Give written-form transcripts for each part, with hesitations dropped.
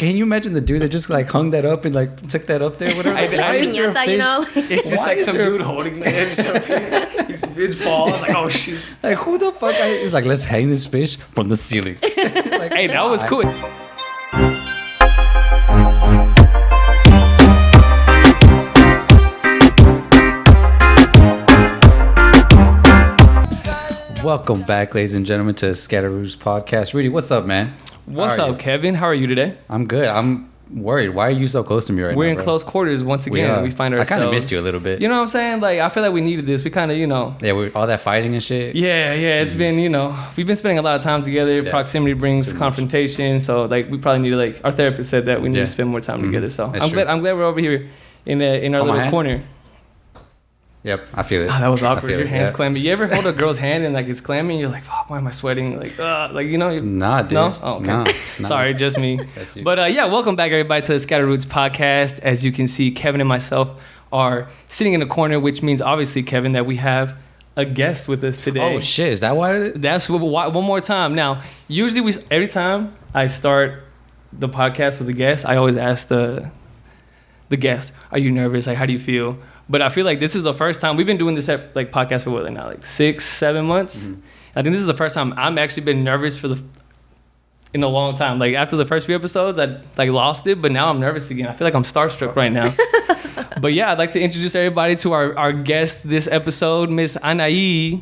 can you imagine the dude that just like hung that up and like took that up there? Whatever. Why is there a fish? It's just like some dude holding the edge. It falls. Like, oh shit. Like who the fuck? He's like, let's hang this fish from the ceiling. Like, hey, that was cool. Welcome back, ladies and gentlemen, to Scatteroo's podcast. Rudy, what's up, man? What's up, Kevin? How are you today? I'm good. I'm worried. Why are you so close to me right now? We're in close quarters once again. We find ourselves. I kind of missed you a little bit. You know what I'm saying? Like, I feel like we needed this. We kind of, Yeah, all that fighting and shit. Yeah. It's been, we've been spending a lot of time together. Yeah. Proximity brings confrontation. So, like, we probably need to, like, our therapist said that we need to spend more time together. So, I'm glad we're over here in our little corner. Yep, I feel it. Oh, that was awkward. Your hand's clammy. You ever hold a girl's hand and like it's clammy? And you're like, oh, why am I sweating? Like, Nah, dude. No? Oh, okay. Nah. Sorry, just me. That's you. But welcome back, everybody, to the Scatter Roots podcast. As you can see, Kevin and myself are sitting in the corner, which means obviously, Kevin, that we have a guest with us today. Oh shit, is that why? That's one more time. Now, usually every time I start the podcast with a guest, I always ask the guest, "Are you nervous? Like, how do you feel?" But I feel like this is the first time we've been doing this podcast for what now, like 6-7 months. Mm-hmm. I think this is the first time I'm actually been nervous in a long time. Like after the first few episodes, I like lost it, but now I'm nervous again. I feel like I'm starstruck right now. But yeah, I'd like to introduce everybody to our guest this episode, Miss Annai.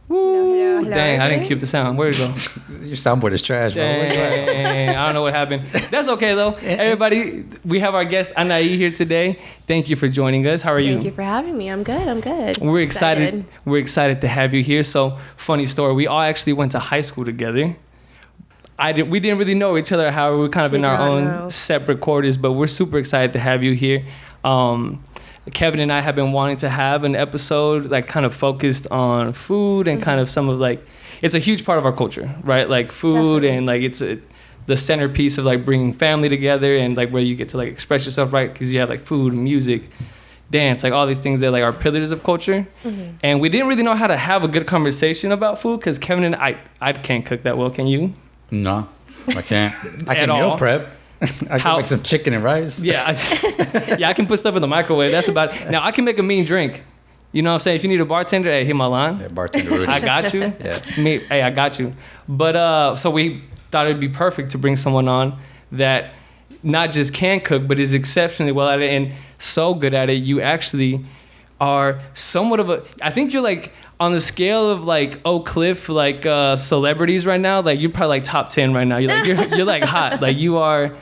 Woo! Hello. Dang, I didn't keep the sound. Where'd it go? Your soundboard is trash, bro. Dang, I don't know what happened. That's okay though. Everybody, we have our guest Annai here today. Thank you for joining us. How are you? Thank you for having me. I'm good. We're excited. We're excited to have you here. So, funny story. We all actually went to high school together. We didn't really know each other. However, we're kind of in our own separate quarters. But we're super excited to have you here. Kevin and I have been wanting to have an episode like kind of focused on food and kind of some of like, it's a huge part of our culture, right? Like food. Definitely. And like it's the centerpiece of like bringing family together and like where you get to like express yourself, right? Because you have like food, music, dance, like all these things that like are pillars of culture. Mm-hmm. And we didn't really know how to have a good conversation about food because Kevin and I can't cook that well. Can you? No, I can't. I can meal prep. I can make some chicken and rice. Yeah, I can put stuff in the microwave. That's about it. Now, I can make a mean drink. You know what I'm saying? If you need a bartender, hey, hit my line. Yeah, bartender Rudy. I got you. Hey, I got you. But so we thought it'd be perfect to bring someone on that not just can cook, but is exceptionally well at it and so good at it. You actually are somewhat of I think you're like on the scale of like Oak Cliff, like celebrities right now, like you're probably like top 10 right now. You're like hot. Like you are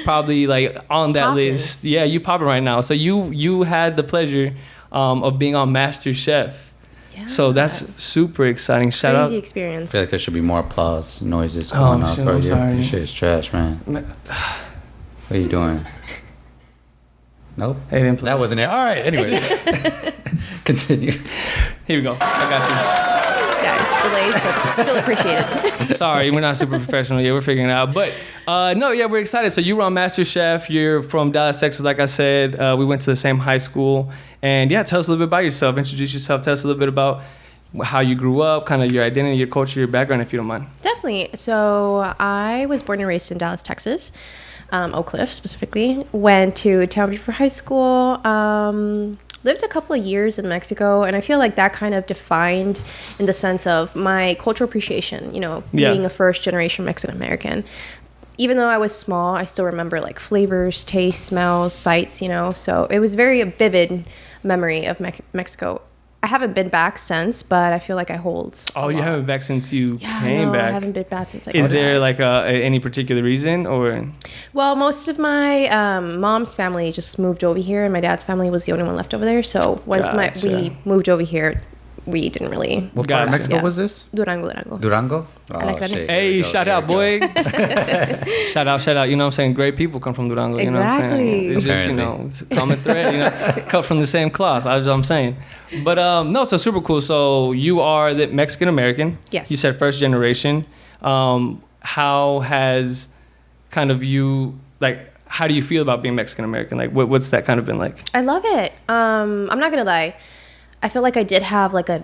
probably like on that list. Yeah, you popping right now. So you had the pleasure of being on Master Chef. Yeah. So that's super exciting. Shout out. Crazy experience. I feel like there should be more applause noises going on. I'm sorry. Your shit is trash, man. What are you doing? Nope. That wasn't it. All right. Anyway, continue. Here we go. I got you. Guys, delayed, but still appreciated. Sorry, we're not super professional yet. We're figuring it out. But we're excited. So you were on Master Chef. You're from Dallas, Texas, like I said. We went to the same high school. And yeah, tell us a little bit about yourself. Introduce yourself. Tell us a little bit about how you grew up, kind of your identity, your culture, your background, if you don't mind. Definitely. So I was born and raised in Dallas, Texas. Oak Cliff specifically. Went to Town Before High School. Lived a couple of years in Mexico, and I feel like that kind of defined in the sense of my cultural appreciation, being a first generation Mexican American. Even though I was small, I still remember like flavors, tastes, smells, sights, so it was very a vivid memory of Mexico. I haven't been back since, but I feel like I hold. Oh, you haven't been back since you came back? I haven't been back since I came back. Is there like any particular reason or? Well, most of my mom's family just moved over here, and my dad's family was the only one left over there. So once we moved over here, we didn't really. What part of Mexico was this? Durango. Durango? Oh, shit. Hey, shout out, boy. Shout out. You know what I'm saying? Great people come from Durango. Exactly. You know what I'm saying? It's just, it's a common thread, cut from the same cloth. That's what I'm saying. But so super cool. So you are the Mexican American. Yes. You said first generation. How has kind of you, like, how do you feel about being Mexican American? Like, what's that kind of been like? I love it. I'm not going to lie. I feel like I did have like a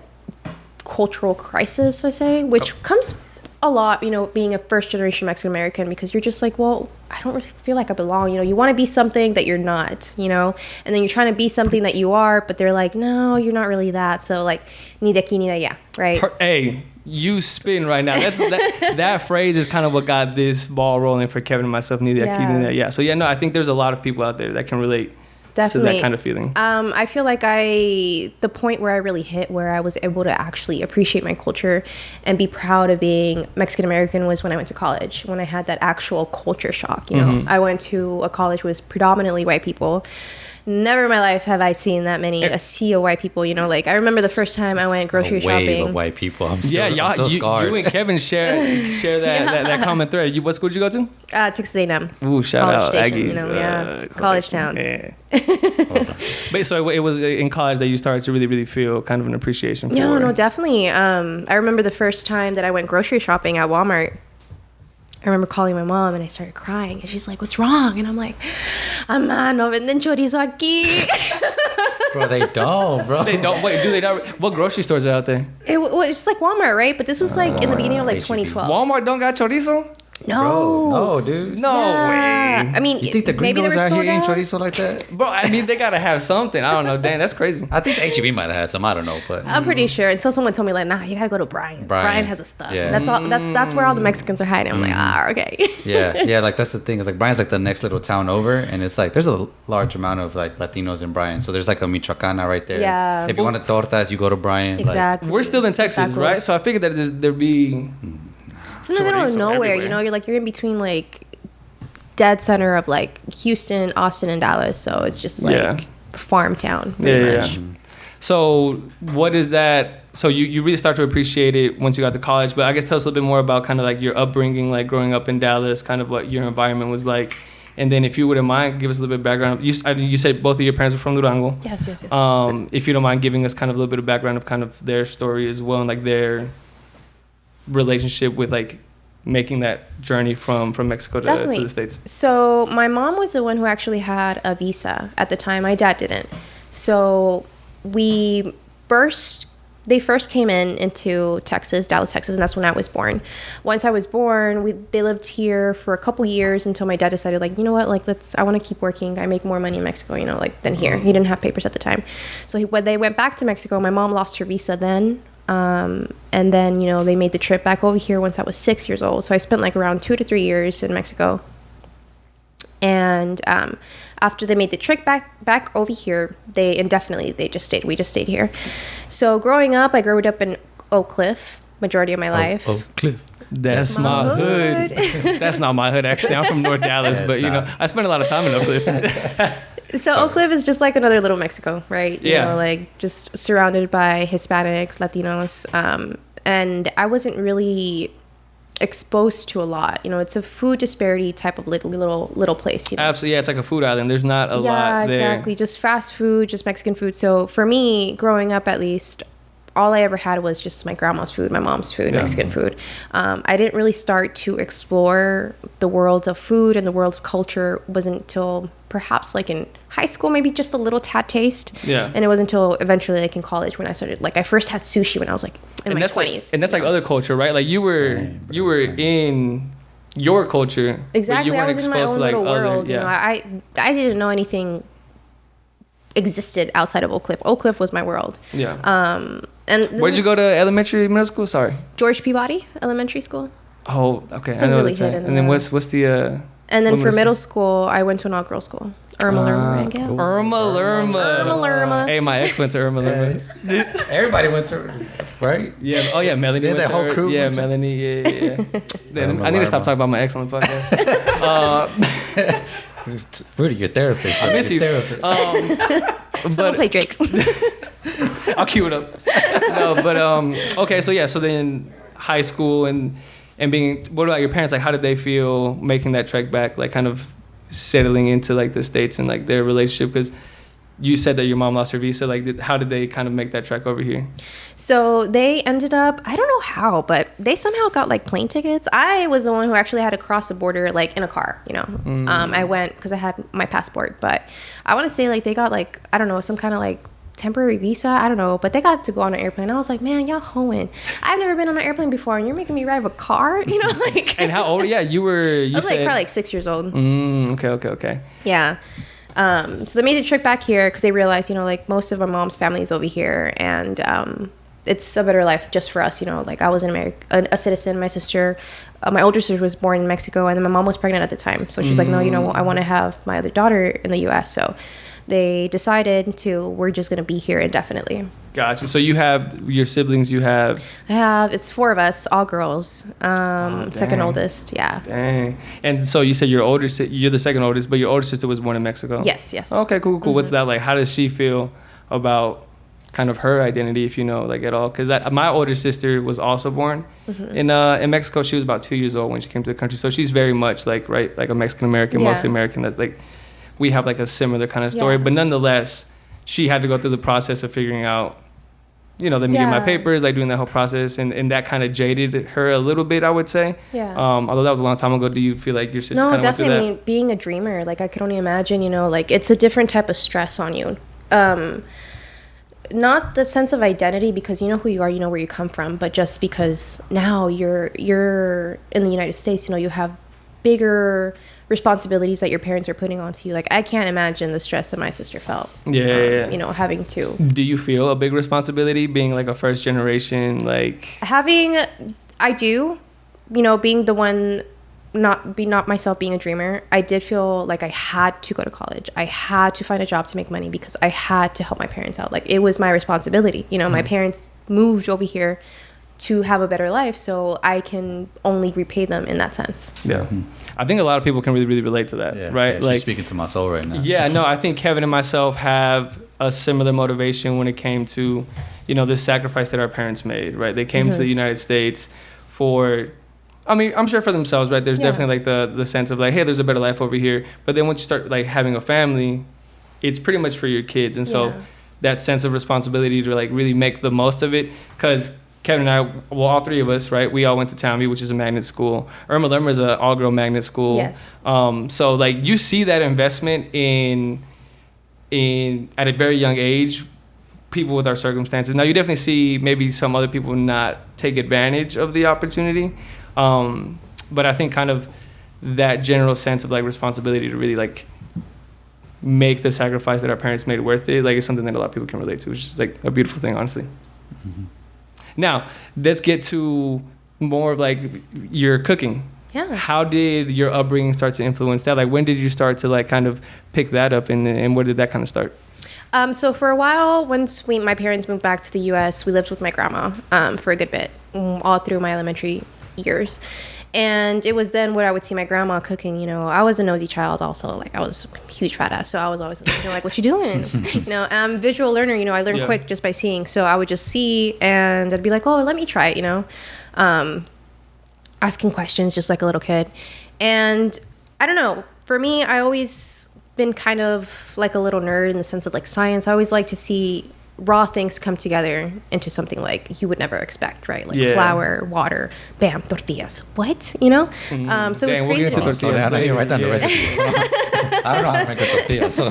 cultural crisis, which comes a lot, being a first generation Mexican American, because you're just like, well, I don't really feel like I belong. You want to be something that you're not, and then you're trying to be something that you are, but they're like, no, you're not really that. So like, ni de aquí, ni de allá, right? Hey, you spin right now. That phrase is kind of what got this ball rolling for Kevin and myself. Ni de aquí, ni de allá. So yeah, no, I think there's a lot of people out there that can relate. Definitely. To that kind of feeling. I feel like the point where I really hit, where I was able to actually appreciate my culture and be proud of being Mexican American, was when I went to college, when I had that actual culture shock. I went to a college with predominantly white people. Never in my life have I seen that many a sea of white people. Like I remember the first time I went grocery shopping. Wave of white people. I'm so scarred. You and Kevin share that common thread. What school did you go to? Texas A&M. Ooh, shout out Station, Aggies. college town. Yeah. But so it was in college that you started to really, really feel kind of an appreciation for. No, definitely. I remember the first time that I went grocery shopping at Walmart. I remember calling my mom and I started crying and she's like, "What's wrong?" And I'm like, "Ama, no venden chorizo aquí." Bro, they don't, bro. They don't. Wait, do they not? What grocery stores are out there? It's like Walmart, right? But this was like in the beginning of like 2012. Walmart don't got chorizo? No. Bro, no, dude. No way. I mean, you think the gringos out here eating chorizo like that? Bro, I mean, they gotta have something. I don't know. Dang, that's crazy. I think the HEB might have had some. I don't know, but I'm pretty sure. Until someone told me like, "Nah, you gotta go to Brian. Brian has a stuff." Yeah. That's all. That's where all the Mexicans are hiding. I'm like, okay. yeah. Like that's the thing. It's like Brian's like the next little town over, and it's like there's a large amount of like Latinos in Bryan. So there's like a Michoacana right there. Yeah. If you want a tortas, you go to Bryan. Exactly. Like, we're still in Texas, right? So I figured that there'd be. It's in the middle of nowhere, everywhere. You're like, you're in between like dead center of like Houston, Austin, and Dallas. So it's just like farm town, pretty much. Yeah. So what is that? So you really start to appreciate it once you got to college. But I guess tell us a little bit more about kind of like your upbringing, like growing up in Dallas, kind of what your environment was like. And then if you wouldn't mind, give us a little bit of background. You said both of your parents were from Durango. Yes. If you don't mind giving us kind of a little bit of background of kind of their story as well, and like their relationship with like making that journey from Mexico to the States. So my mom was the one who actually had a visa at the time. My dad didn't. So they first came into Texas, Dallas, Texas, and that's when I was born. Once I was born, they lived here for a couple years until my dad decided, like, you know what, like I want to keep working. I make more money in Mexico, like than here. He didn't have papers at the time. So when they went back to Mexico, my mom lost her visa then. And then, they made the trip back over here once I was 6 years old. So I spent like around 2 to 3 years in Mexico. And after they made the trip back over here, we just stayed here. So growing up, I grew up in Oak Cliff majority of my life. Oak Cliff. That's my hood. That's not my hood, actually. I'm from North Dallas, but I spent a lot of time in Oak Cliff. So Oak Cliff is just like another little Mexico, right? You Yeah. know, like just surrounded by Hispanics, Latinos. And I wasn't really exposed to a lot. It's a food disparity type of little place. Absolutely. Yeah, it's like a food island. There's not a lot there. Yeah, exactly. Just fast food, just Mexican food. So for me, growing up at least, all I ever had was just my grandma's food, my mom's food, Mexican food. I didn't really start to explore the world of food and the world of culture wasn't until perhaps like in high school, maybe just a little tad taste. Yeah. And it wasn't until eventually like in college when I started, like I first had sushi when I was like in my 20s. And that's like other culture, right? Like you were in your culture. Exactly. But you weren't I was in my exposed own to like little world. other, I didn't know anything existed outside of Oak Cliff. Oak Cliff was my world. Yeah. And where'd you go to middle school? Sorry. George Peabody Elementary School. Oh, okay. It's I know really that's right. hidden, And then what's the and then for middle school, I went to an all-girls school. Irma Lerma. Lerma. Hey, my ex went to Irma Lerma. Everybody went to, right? Yeah. Oh, yeah. Melanie Did went that to whole crew? Yeah, Melanie. Yeah. I need to stop talking about my ex on the podcast. Rudy, your therapist. I miss you. Someone play Drake. I'll cue it up. No, but okay. So then high school and being. What about your parents? Like, how did they feel making that trek back? Like, kind of settling into like the States and like their relationship? Because you said that your mom lost her visa. Like, how did they kind of make that trek over here? So they ended up, I don't know how, but they somehow got like plane tickets. I was the one who actually had to cross the border like in a car, I went because I had my passport, but I want to say like they got like, I don't know, some kind of like temporary visa. I don't know, but they got to go on an airplane. I was like, man, y'all hoeing. I've never been on an airplane before, and you're making me drive a car. You know, like. And how old? Yeah, you were. You I was said, like probably like 6 years old. Okay. Yeah. So they made the trip back here because they realized, you know, like most of my mom's family is over here, and it's a better life just for us. You know, like I was a citizen. My sister, my older sister was born in Mexico, and then my mom was pregnant at the time. So she's like, no, you know, I want to have my other daughter in the U.S. So they decided we're just going to be here indefinitely. Gotcha. So you have your siblings, it's 4 of us, all girls. Second oldest, yeah. Dang. And so you said you're the second oldest, but your older sister was born in Mexico? Yes. Okay, cool. Mm-hmm. What's that like? How does she feel about kind of her identity, if you know, like at all? Because my older sister was also born in Mexico. She was about 2 years old when she came to the country. So she's very much like a Mexican American, mostly American. That's like, we have like a similar kind of story, but nonetheless, she had to go through the process of figuring out, you know, let me get my papers, like doing that whole process, and that kind of jaded her a little bit, I would say. Yeah. Although that was a long time ago, do you feel like your sister kind of went through that? No, definitely. Being a dreamer, like I could only imagine, you know, like it's a different type of stress on you. Not the sense of identity because you know who you are, you know where you come from, but just because now you're in the United States, you know, you have bigger responsibilities that your parents are putting onto you. Like I can't imagine the stress that my sister felt. You know, having to. Do you feel a big responsibility being like a first generation, like I do, you know, being the one, not myself being a dreamer. I did feel like I had to go to college. I had to find a job to make money because I had to help my parents out. Like it was my responsibility. You know, my parents moved over here to have a better life, so I can only repay them in that sense. Yeah. I think a lot of people can really, really relate to that, right? Yeah, she's speaking to my soul right now. Yeah, no, I think Kevin and myself have a similar motivation when it came to, you know, this sacrifice that our parents made, right? They came to the United States for, I mean, I'm sure for themselves, right? There's definitely like the sense of like, hey, there's a better life over here. But then once you start like having a family, it's pretty much for your kids. And so that sense of responsibility to like really make the most of it, because Kevin and I, well, all 3 of us, right? We all went to Townview, which is a magnet school. Irma Lerma is an all-girl magnet school. Yes. So like you see that investment in at a very young age, people with our circumstances. Now you definitely see maybe some other people not take advantage of the opportunity, but I think kind of that general sense of like responsibility to really like make the sacrifice that our parents made worth it, like it's something that a lot of people can relate to, which is like a beautiful thing, honestly. Mm-hmm. Now, let's get to more of like your cooking. Yeah. How did your upbringing start to influence that? Like when did you start to like kind of pick that up, and where did that kind of start? So for a while, once my parents moved back to the U.S., we lived with my grandma for a good bit, all through my elementary years. And it was then what I would see my grandma cooking. You know, I was a nosy child also. Like I was a huge fat ass, so I was always like, "What you doing?" You know, I'm a visual learner. You know, I learn quick just by seeing. So I would just see, and I'd be like, "Oh, let me try it." You know, asking questions just like a little kid. And I don't know. For me, I always been kind of like a little nerd in the sense of like science. I always like to see raw things come together into something like you would never expect, right? Like flour, water, bam, tortillas. What? You know? So it was crazy. How do you write down the recipe? I don't know how to make a tortilla, so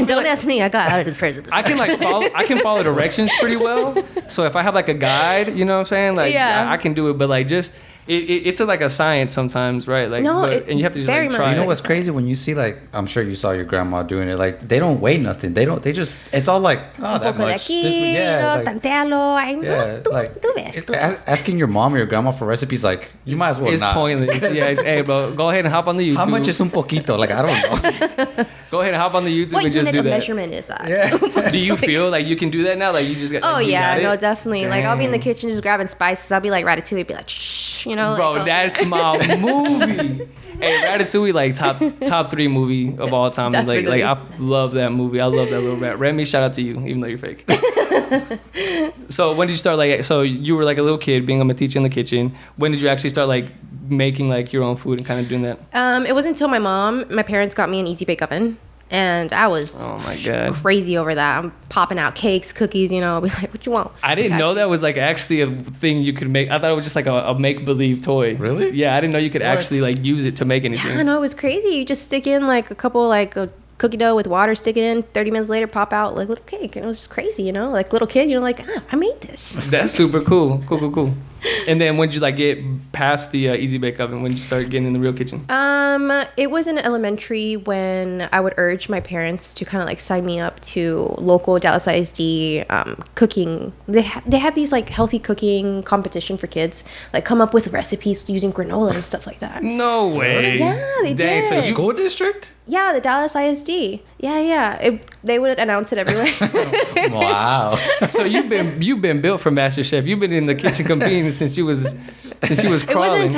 don't ask me. I got out of the fridge. I can follow directions pretty well. So if I have like a guide, you know what I'm saying? Like I can do it, but like just it's like a science sometimes, right? Like, and you have to just like try. You know what's crazy when you see like, I'm sure you saw your grandma doing it. Like they don't weigh nothing. They just. It's all like, oh, that much. Asking your mom or your grandma for recipes, like you might as well it's not. It's pointless. Yeah, hey, bro, go ahead and hop on the YouTube. How much is un poquito? Like I don't know. Go ahead and hop on the YouTube and just do that. What unit of measurement is that? Yeah. Do you feel like you can do that now? Like you just got. Oh yeah, no, definitely. Dang. Like I'll be in the kitchen just grabbing spices. I'll be like Ratatouille, be like, shh, you know. Bro, like, that's my movie. Hey, Ratatouille, like top 3 movie of all time. Like I love that movie. I love that little rat. Remy, shout out to you, even though you're fake. So when did you start like? So you were like a little kid being a metiche in the kitchen. When did you actually start like making like your own food and kind of doing that? It wasn't until my parents got me an easy bake oven. And I was crazy over that. I'm popping out cakes, cookies, you know. I'll be like, what you want? I didn't know that was like actually a thing you could make. I thought it was just like a make-believe toy. Really? Yeah, I didn't know you could actually like use it to make anything. Yeah, no, it was crazy. You just stick in like a couple like cookie dough with water, stick it in, 30 minutes later, pop out like little cake. And it was just crazy, you know, like little kid, you know, like, I made this. That's super cool. Cool. And then when did you like get past the easy bake oven? When did you start getting in the real kitchen? It was in elementary when I would urge my parents to kind of like sign me up to local Dallas ISD cooking. They had these like healthy cooking competition for kids, like come up with recipes using granola and stuff like that. No way. Yeah, they Dang, did. so School district? Yeah, the Dallas ISD. Yeah. They would announce it everywhere. Wow. So you've been built for MasterChef. You've been in the kitchen competing since you was crawling.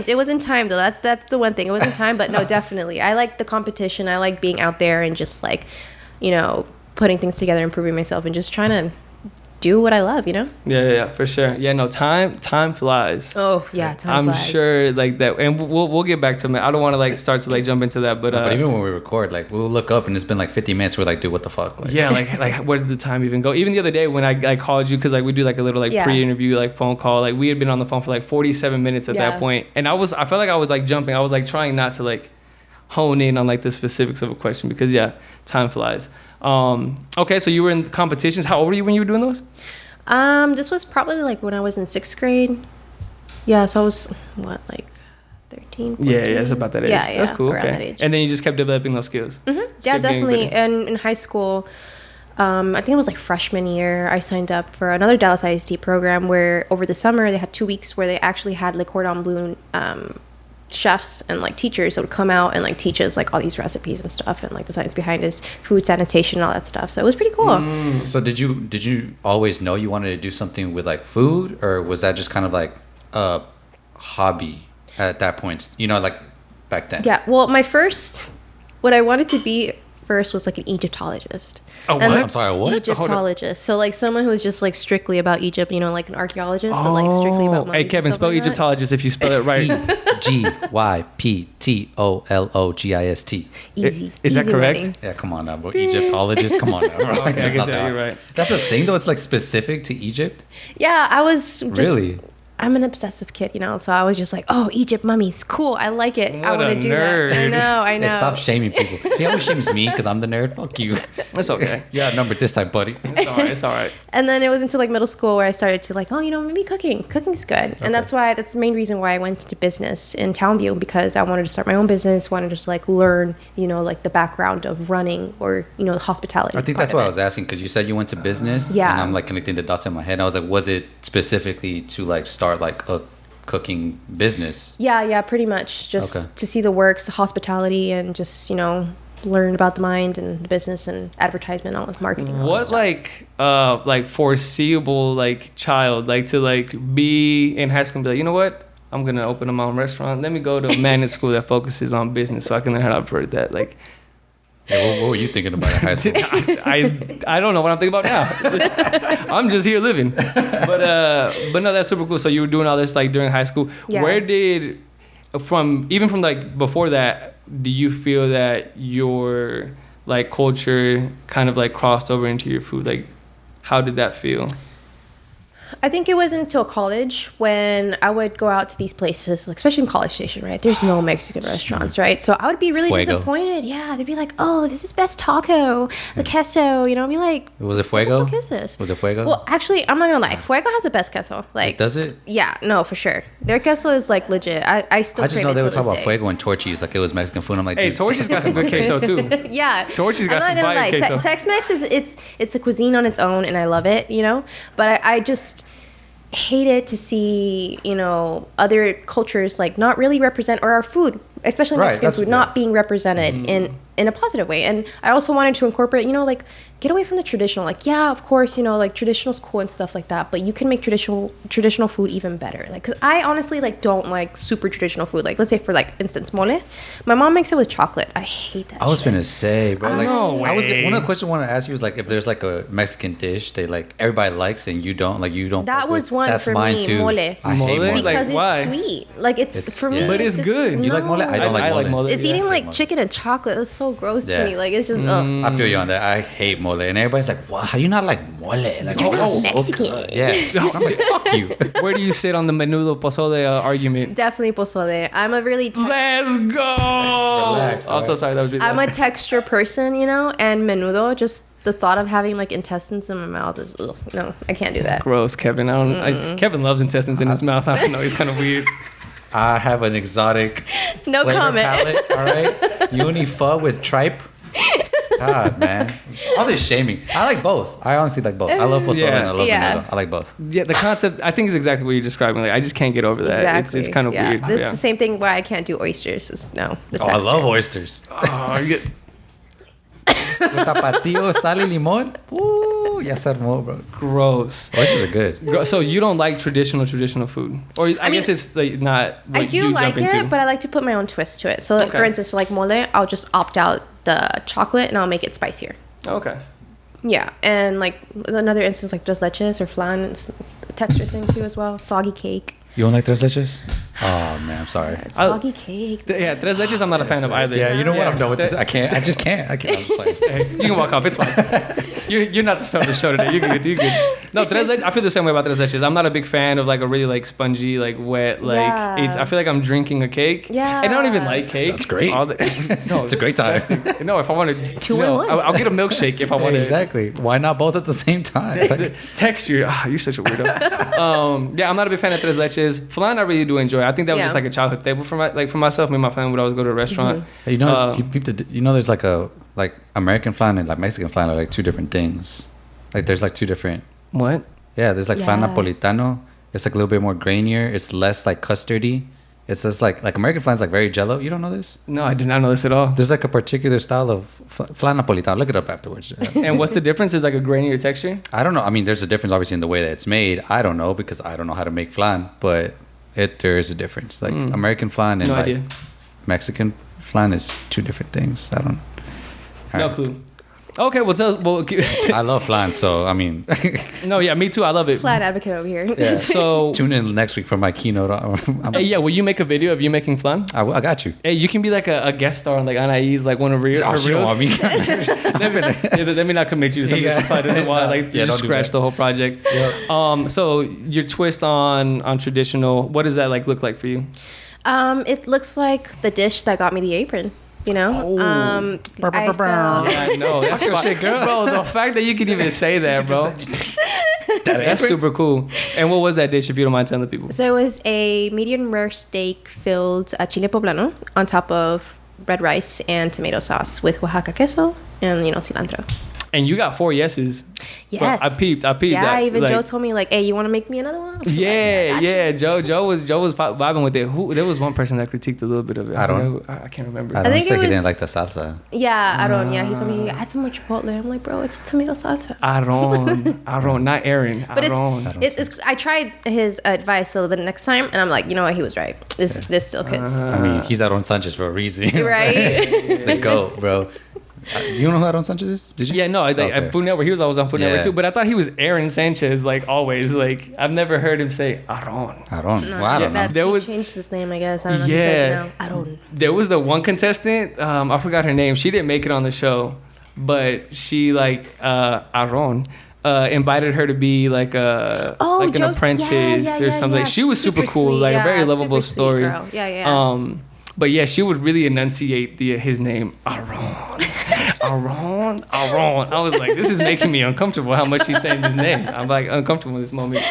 It wasn't timed though. That's the one thing. It wasn't timed, but no, definitely. I like the competition. I like being out there and just like, you know, putting things together, improving myself, and just trying to do what I love, you know? Yeah, for sure. Yeah, no, time flies. Oh, yeah, time flies. I'm sure like that, and we'll get back to it. I don't want to like start to like jump into that, but But even when we record, like we'll look up and it's been like 50 minutes. We're like, dude, what the fuck? Like, yeah, like where did the time even go? Even the other day when I called you, because like we do like a little like pre-interview like phone call. Like we had been on the phone for like 47 minutes at that point, and I felt like I was like jumping. I was like trying not to like hone in on like the specifics of a question because time flies. Okay, so you were in competitions. How old were you when you were doing those? This was probably like when I was in 6th grade. Yeah, so I was like 13, 14? Yeah, it's about that age. Yeah, that's cool. around Okay, that age. and then you just kept developing those skills. Mm-hmm. Yeah, definitely. And in high school, I think it was like freshman year, I signed up for another Dallas ISD program where over the summer they had 2 weeks where they actually had Le Cordon Bleu chefs and like teachers that would come out and like teach us like all these recipes and stuff and like the science behind it, food sanitation and all that stuff. So it was pretty cool. So did you always know you wanted to do something with like food, or was that just kind of like a hobby at that point? You know, like back then. Yeah. Well, what I wanted to be first was like an Egyptologist. Oh, what? I'm sorry, what? Egyptologist. So like someone who's just like strictly about Egypt, you know, like an archaeologist, but like strictly about mummies. Hey, Kevin, spell like Egyptologist if you spell it right. EGYPTOLOGIST. Easy. Is that Easy correct? money. Yeah, come on now, bro. Egyptologist, come on now, bro. Okay, I It's guess not that you're hard. right. That's the thing, though. It's like specific to Egypt. Yeah, I was just, Really? I'm an obsessive kid, you know, so I was just like, oh, Egypt mummies, cool. I like it. I What want a to do nerd. that. I know. Hey, stop shaming people. He always shames me because I'm the nerd. Fuck you. It's okay. You outnumbered this time, buddy. It's all right. And then it was until like middle school where I started to like, oh, you know, maybe cooking's good. And that's the main reason why I went into business in Townview, because I wanted to start my own business, wanted to just like learn, you know, like the background of running or, you know, the hospitality. I think that's why I was asking, because you said you went to business. Yeah. And I'm like connecting the dots in my head. I was like, was it specifically to like start like a cooking business? Yeah, pretty much. Just to see the works, the hospitality, and just, you know, learn about the mind and the business and advertisement, all marketing. What like foreseeable like child like to like be in high school and be like, you know what? I'm gonna open my own restaurant. Let me go to a management school that focuses on business so I can learn how to operate that. Like, Yeah, what were you thinking about in high school? I don't know what I'm thinking about now. I'm just here living. But no, that's super cool. So you were doing all this like during high school. Yeah. Where did from like before that, do you feel that your like culture kind of like crossed over into your food? Like, how did that feel? I think it wasn't until college when I would go out to these places, like, especially in College Station, right? There's no Mexican restaurants, right? So I would be really Fuego. disappointed. Yeah, they'd be like, oh, this is best taco, the queso, you know? I'd be like, Was it Fuego? what the fuck is this? Was it Fuego? Well, actually, I'm not gonna lie. Fuego has the best queso. Like, Does it? Yeah, no, for sure. Their queso is like legit. I still I just crave know it they would till talk this about day. Fuego and Torchy's like it was Mexican food. I'm like, Hey, dude, Torchy's got some good queso too. Yeah, Torchy's got I'm some not gonna fire lie. queso. Tex-Mex it's a cuisine on its own, and I love it, you know. But I just hated to see, you know, other cultures like not really represent, or our food, especially Right, Mexican that's- food, not being represented in a positive way. And I also wanted to incorporate, you know, like get away from the traditional. Like, yeah, of course, you know, like traditional's cool and stuff like that, but you can make traditional food even better. Like, because I honestly like don't like super traditional food. Like, let's say for like instance, mole. My mom makes it with chocolate. I hate that. I was shit. finna say, bro. Like, No I was way. one of the questions I wanted to ask you was like, if there's like a Mexican dish that like everybody likes and you don't, like you don't. That fuck was with, one that's for mine me, too. mole. I hate Mole? mole. Like, Because why? it's sweet. Like it's for me. Yeah. But it's just- good. You like mole? no. I don't like mole. It's eating like mole. chicken and chocolate. That's so gross to me. Like it's just ugh. I feel you on that. I hate mole, and everybody's like, "What? How do you not like mole? Like, You're not so Mexican." good." Yeah, I'm like, "Fuck you." Where do you sit on the menudo pozole argument? Definitely pozole. I'm a really Let's go. Relax, I'm so sorry. That was. I'm a texture person, you know, and menudo, just the thought of having like intestines in my mouth is ugh, no, I can't do that. Gross, Kevin. Kevin loves intestines in his mouth. I don't know. He's kind of weird. I have an exotic No flavor comment. palette, all right? Uni pho with tripe. God, man. All this shaming. I like both. I honestly like both. I love pozole and I love menudo. I like both. Yeah, the concept, I think, is exactly what you're describing. Like, I just can't get over that. Exactly. It's kind of weird. This is the same thing why I can't do oysters. Is, no, the I love oysters. Oh, you get... With tapatio, sal y limón. Ooh, ya se armó, bro. Gross. Oysters are good. So you don't like traditional food? Or I guess it's like not what I do you like jump it, into. but I like to put my own twist to it. So, for instance, for like mole, I'll just opt out the chocolate and I'll make it spicier. Okay. Yeah, and like another instance, like tres leches or flan, it's a texture thing too as well. Soggy cake. You don't like tres leches? Oh, man, I'm sorry. Soggy cake. Yeah, tres leches I'm not a fan of either. Yeah, you know what? I'm done with this. I just can't. I'm just playing. Hey, you can walk off. It's fine. You're not the star of the show today. You're good. You're good. No, tres leches, I feel the same way about tres leches. I'm not a big fan of like a really like spongy, like wet, like I feel like I'm drinking a cake. Yeah. And I don't even like cake. That's great. No, It's a great time. No, if I want to, Two in one. I'll get a milkshake if I want to. Exactly. Why not both at the same time? The texture. You're such a weirdo. Yeah, I'm not a big fan of tres leches. Flan, I really do enjoy. I think that was just like a childhood staple for myself. Me and my family would always go to a restaurant. Hey, you know, there's like American flan and like Mexican flan are like two different things. Like there's like two different. What? Yeah, there's like flan napolitano. It's like a little bit more grainier. It's less like custardy. It's just like American flan's like very jello. You don't know this? No, I did not know this at all. There's like a particular style of flan napolitano. Look it up afterwards. And what's the difference? Is like a grainier texture? I don't know. I mean, there's a difference obviously in the way that it's made. I don't know because I don't know how to make flan, but there is a difference. Like American flan and like Mexican flan is two different things. I don't. No clue. Okay, I love flan, so I mean. No, yeah, me too. I love it. Flat advocate over here. Yeah. So tune in next week for my keynote. Hey, yeah, will you make a video of you making flan? I got you. Hey, you can be like a guest star on like Annai's like one of her reels. Let me not commit you to something she probably doesn't want. Like just scratch the whole project. Yep. So your twist on traditional, what does that like look like for you? It looks like the dish that got me the apron. You know, Yeah, I know. That's your shit, girl. Bro, the fact that you can even say that, bro, that's super cool. And what was that dish, if you don't mind telling the people? So it was a medium rare steak filled chile poblano on top of red rice and tomato sauce with Oaxaca queso and cilantro. And you got 4 yeses. Yes. I peeped. Yeah, even Joe told me like, "Hey, you want to make me another one?" Yeah. Joe was vibing with it. There was one person that critiqued a little bit of it. I can't remember. I don't think he didn't like the salsa. Yeah, Aaron. Yeah, he told me add some more chipotle. I'm like, bro, it's a tomato salsa. Aaron, not Aaron. But I tried his advice so the next time, and I'm like, you know what, he was right. This still fits. I mean, he's Aaron Sanchez for a reason. Right? The GOAT, bro. You know who Aaron Sanchez is? Did you? Yeah, no. At Food Network, he was always on Food Network too. But I thought he was Aaron Sanchez, like always. Like I've never heard him say Aaron. Well, I don't know. He changed his name, I guess. I don't know. If he says now. Aaron. There was the one contestant. I forgot her name. She didn't make it on the show, but she Aaron. Invited her to be like an apprentice or something. She was super cool, sweet, like a very lovable story. Girl. Yeah. But yeah, she would really enunciate his name, Aaron. I was like, this is making me uncomfortable how much she's saying his name. I'm like uncomfortable in this moment.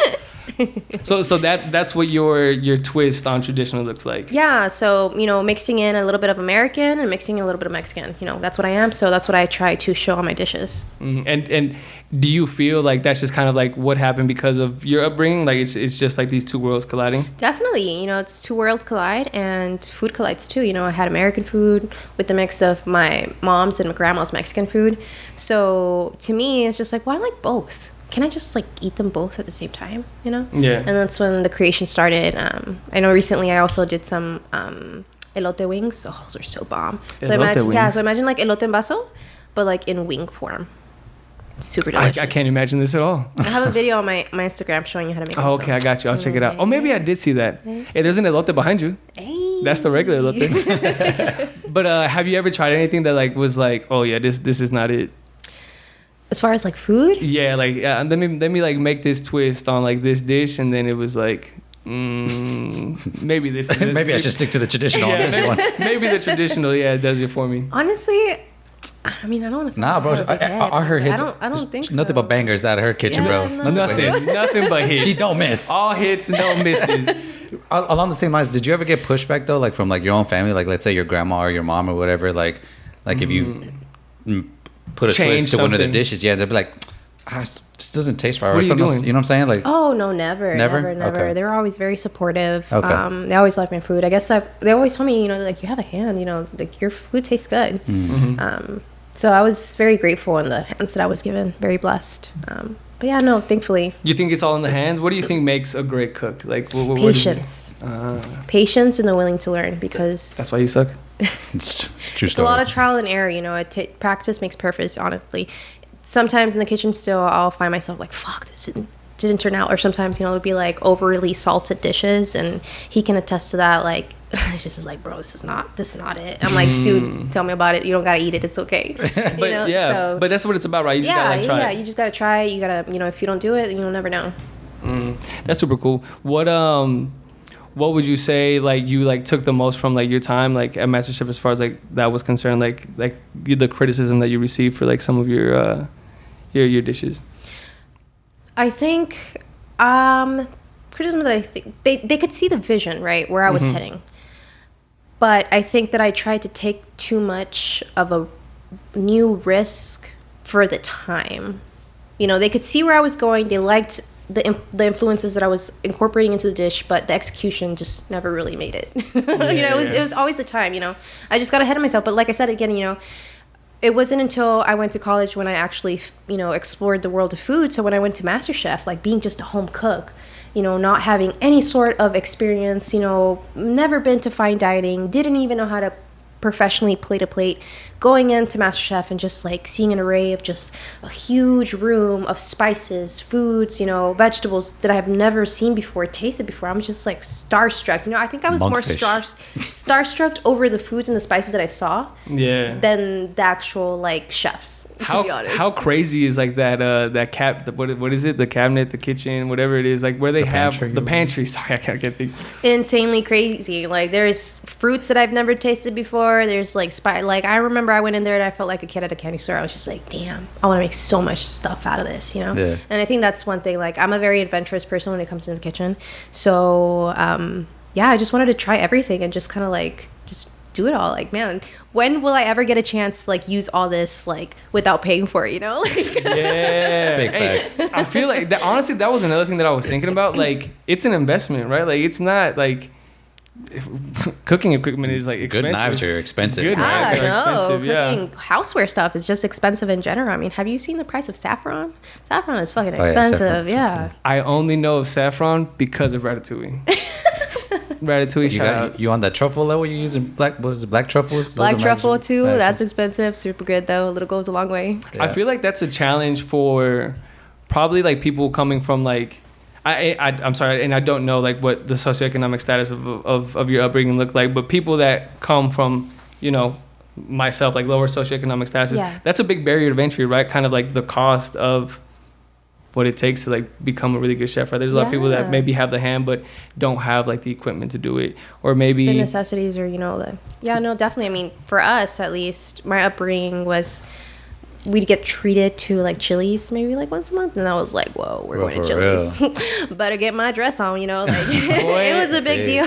So that's what your twist on traditional looks like. Yeah, so mixing in a little bit of American and mixing in a little bit of Mexican. That's what I am, so that's what I try to show on my dishes. And do you feel like that's just kind of like what happened because of your upbringing? Like it's just like these two worlds colliding? Definitely. It's two worlds collide and food collides too. I had American food with the mix of my mom's and my grandma's Mexican food. So to me, it's just like, well, I like both. Can I just like eat them both at the same time, Yeah. And that's when the creation started. I know recently I also did some Elote Wings. Oh, those are so bomb. So imagine like elote en vaso, but like in wing form. Super delicious. I can't imagine this at all. I have a video on my Instagram showing you how to make it. Oh, okay, I got you. I'll check it out. Oh, maybe I did see that. Hey, there's an elote behind you. Hey. That's the regular elote. But have you ever tried anything that like was like, oh yeah, this is not it? As far as like food? Yeah, like let me like make this twist on like this dish, and then it was like, maybe this. Is maybe I should stick to the traditional on this one. Maybe the traditional, does it for me. Honestly, I mean, I don't want to say. Nah, bro, her hits. I don't think so. Nothing but bangers out of her kitchen, bro. Nothing but hits. She don't miss. All hits, no misses. Along the same lines, did you ever get pushback though, like from like your own family, like let's say your grandma or your mom or whatever, like if you put a twist to one of their dishes, they'd be like, this doesn't taste right. What are you doing? You know what I'm saying? Like, oh no, never. Okay. They were always very supportive. Okay. They always liked my food. I guess they always told me, like you have a hand, like your food tastes good. Mm-hmm. So I was very grateful in the hands that I was given. Very blessed. But yeah, no, thankfully. You think it's all in the hands? What do you think makes a great cook? Like patience. Patience and the willing to learn, because that's why you suck. It's true story. It's a lot of trial and error. Practice makes perfect. Honestly, sometimes in the kitchen still, I'll find myself like, "Fuck, this didn't turn out." Or sometimes it'll be like overly salted dishes, and he can attest to that. Like, it's just like, bro, this is not it. I'm like, dude, tell me about it. You don't gotta eat it. It's okay. But but that's what it's about, right? You just gotta like, try. Yeah, you just gotta try it. You gotta, if you don't do it, you'll never know. That's super cool. What would you say like you like took the most from like your time like at MasterChef as far as like that was concerned, like the criticism that you received for like some of your dishes? I think criticism that I think they could see the vision, right, where I was heading. But I think that I tried to take too much of a new risk for the time. They could see where I was going. They liked the influences that I was incorporating into the dish, but the execution just never really made it. It was always the time. I just got ahead of myself. But like I said again, it wasn't until I went to college when I actually explored the world of food. So when I went to MasterChef, like being just a home cook, not having any sort of experience, never been to fine dining, didn't even know how to professionally plate a plate, going into MasterChef and just like seeing an array of just a huge room of spices, foods, vegetables that I have never seen before, tasted before. I'm just like starstruck. I think I was more starstruck over the foods and the spices that I saw than the actual like chefs. To be honest. How crazy is like that what is it? The cabinet, the kitchen, whatever it is, like where they have the pantry. Sorry, I can't get the insanely crazy. Like there's fruits that I've never tasted before. There's like like I remember I went in there and I felt like a kid at a candy store. I was just like, damn, I want to make so much stuff out of this, Yeah. And I think that's one thing. Like I'm a very adventurous person when it comes to the kitchen. So I just wanted to try everything and just kind of like just do it all. Like, man, when will I ever get a chance to like use all this like without paying for it? Yeah. Big facts. I feel like that, honestly, that was another thing that I was thinking about. Like, it's an investment, right? Like, it's not like cooking equipment is like expensive. Good knives are expensive. Good knives are expensive. Cooking houseware stuff is just expensive in general. I mean, have you seen the price of saffron? Saffron is fucking expensive. Yeah. I only know of saffron because of Ratatouille. Ratatouille, shout out. You on that truffle level? You using black truffles? Black truffle too. That's expensive. Super good though. A little goes a long way. Yeah. I feel like that's a challenge for probably like people coming from like I'm sorry, and I don't know like what the socioeconomic status of your upbringing looked like, but people that come from myself, like lower socioeconomic status, that's a big barrier of entry, right? Kind of like the cost of what it takes to like become a really good chef, right? There's a lot of people that maybe have the hand but don't have like the equipment to do it, or maybe the necessities, or definitely. I mean, for us at least, my upbringing was we'd get treated to like Chili's maybe like once a month, and I was like, whoa, we're going to Chili's. Better get my dress on, like it was a big deal.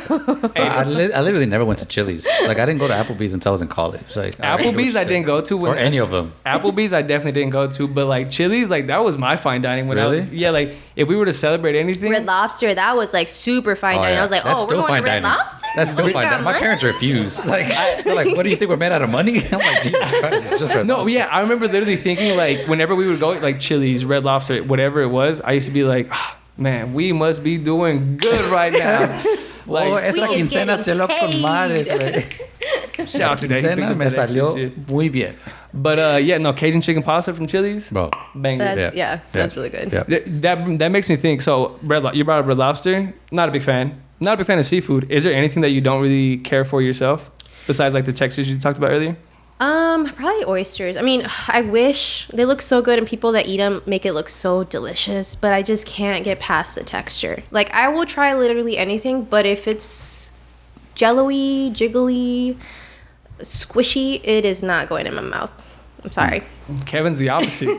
I literally never went to Chili's. Like I didn't go to Applebee's until I was in college. Like Applebee's I didn't go to, or any of them. Applebee's I definitely didn't go to, but like Chili's, like that was my fine dining when I was, like if we were to celebrate anything. Red Lobster, that was like super fine dining. I was like, we're going to Red Lobster? That's still fine dining. My parents refused. Like they're like, what do you think, we're made out of money? I'm like, Jesus Christ, it's just Red Lobster. No, yeah, I remember literally thinking like whenever we would go like Chili's, Red Lobster, whatever it was, I used to be like, man, we must be doing good right now. Like, esa quincena se lo con madres, güey. Shout out to that. Quincena me salió muy bien. But Cajun chicken pasta from Chili's, bro, banger. That's really good. Yeah. That makes me think. So you brought up Red Lobster. Not a big fan. not a big fan of seafood. Is there anything that you don't really care for yourself besides like the textures you talked about earlier? Probably oysters. I mean, I wish they look so good and people that eat them make it look so delicious, but I just can't get past the texture. Like, I will try literally anything, but if it's jello-y, jiggly, squishy, it is not going in my mouth. I'm sorry. Kevin's the opposite.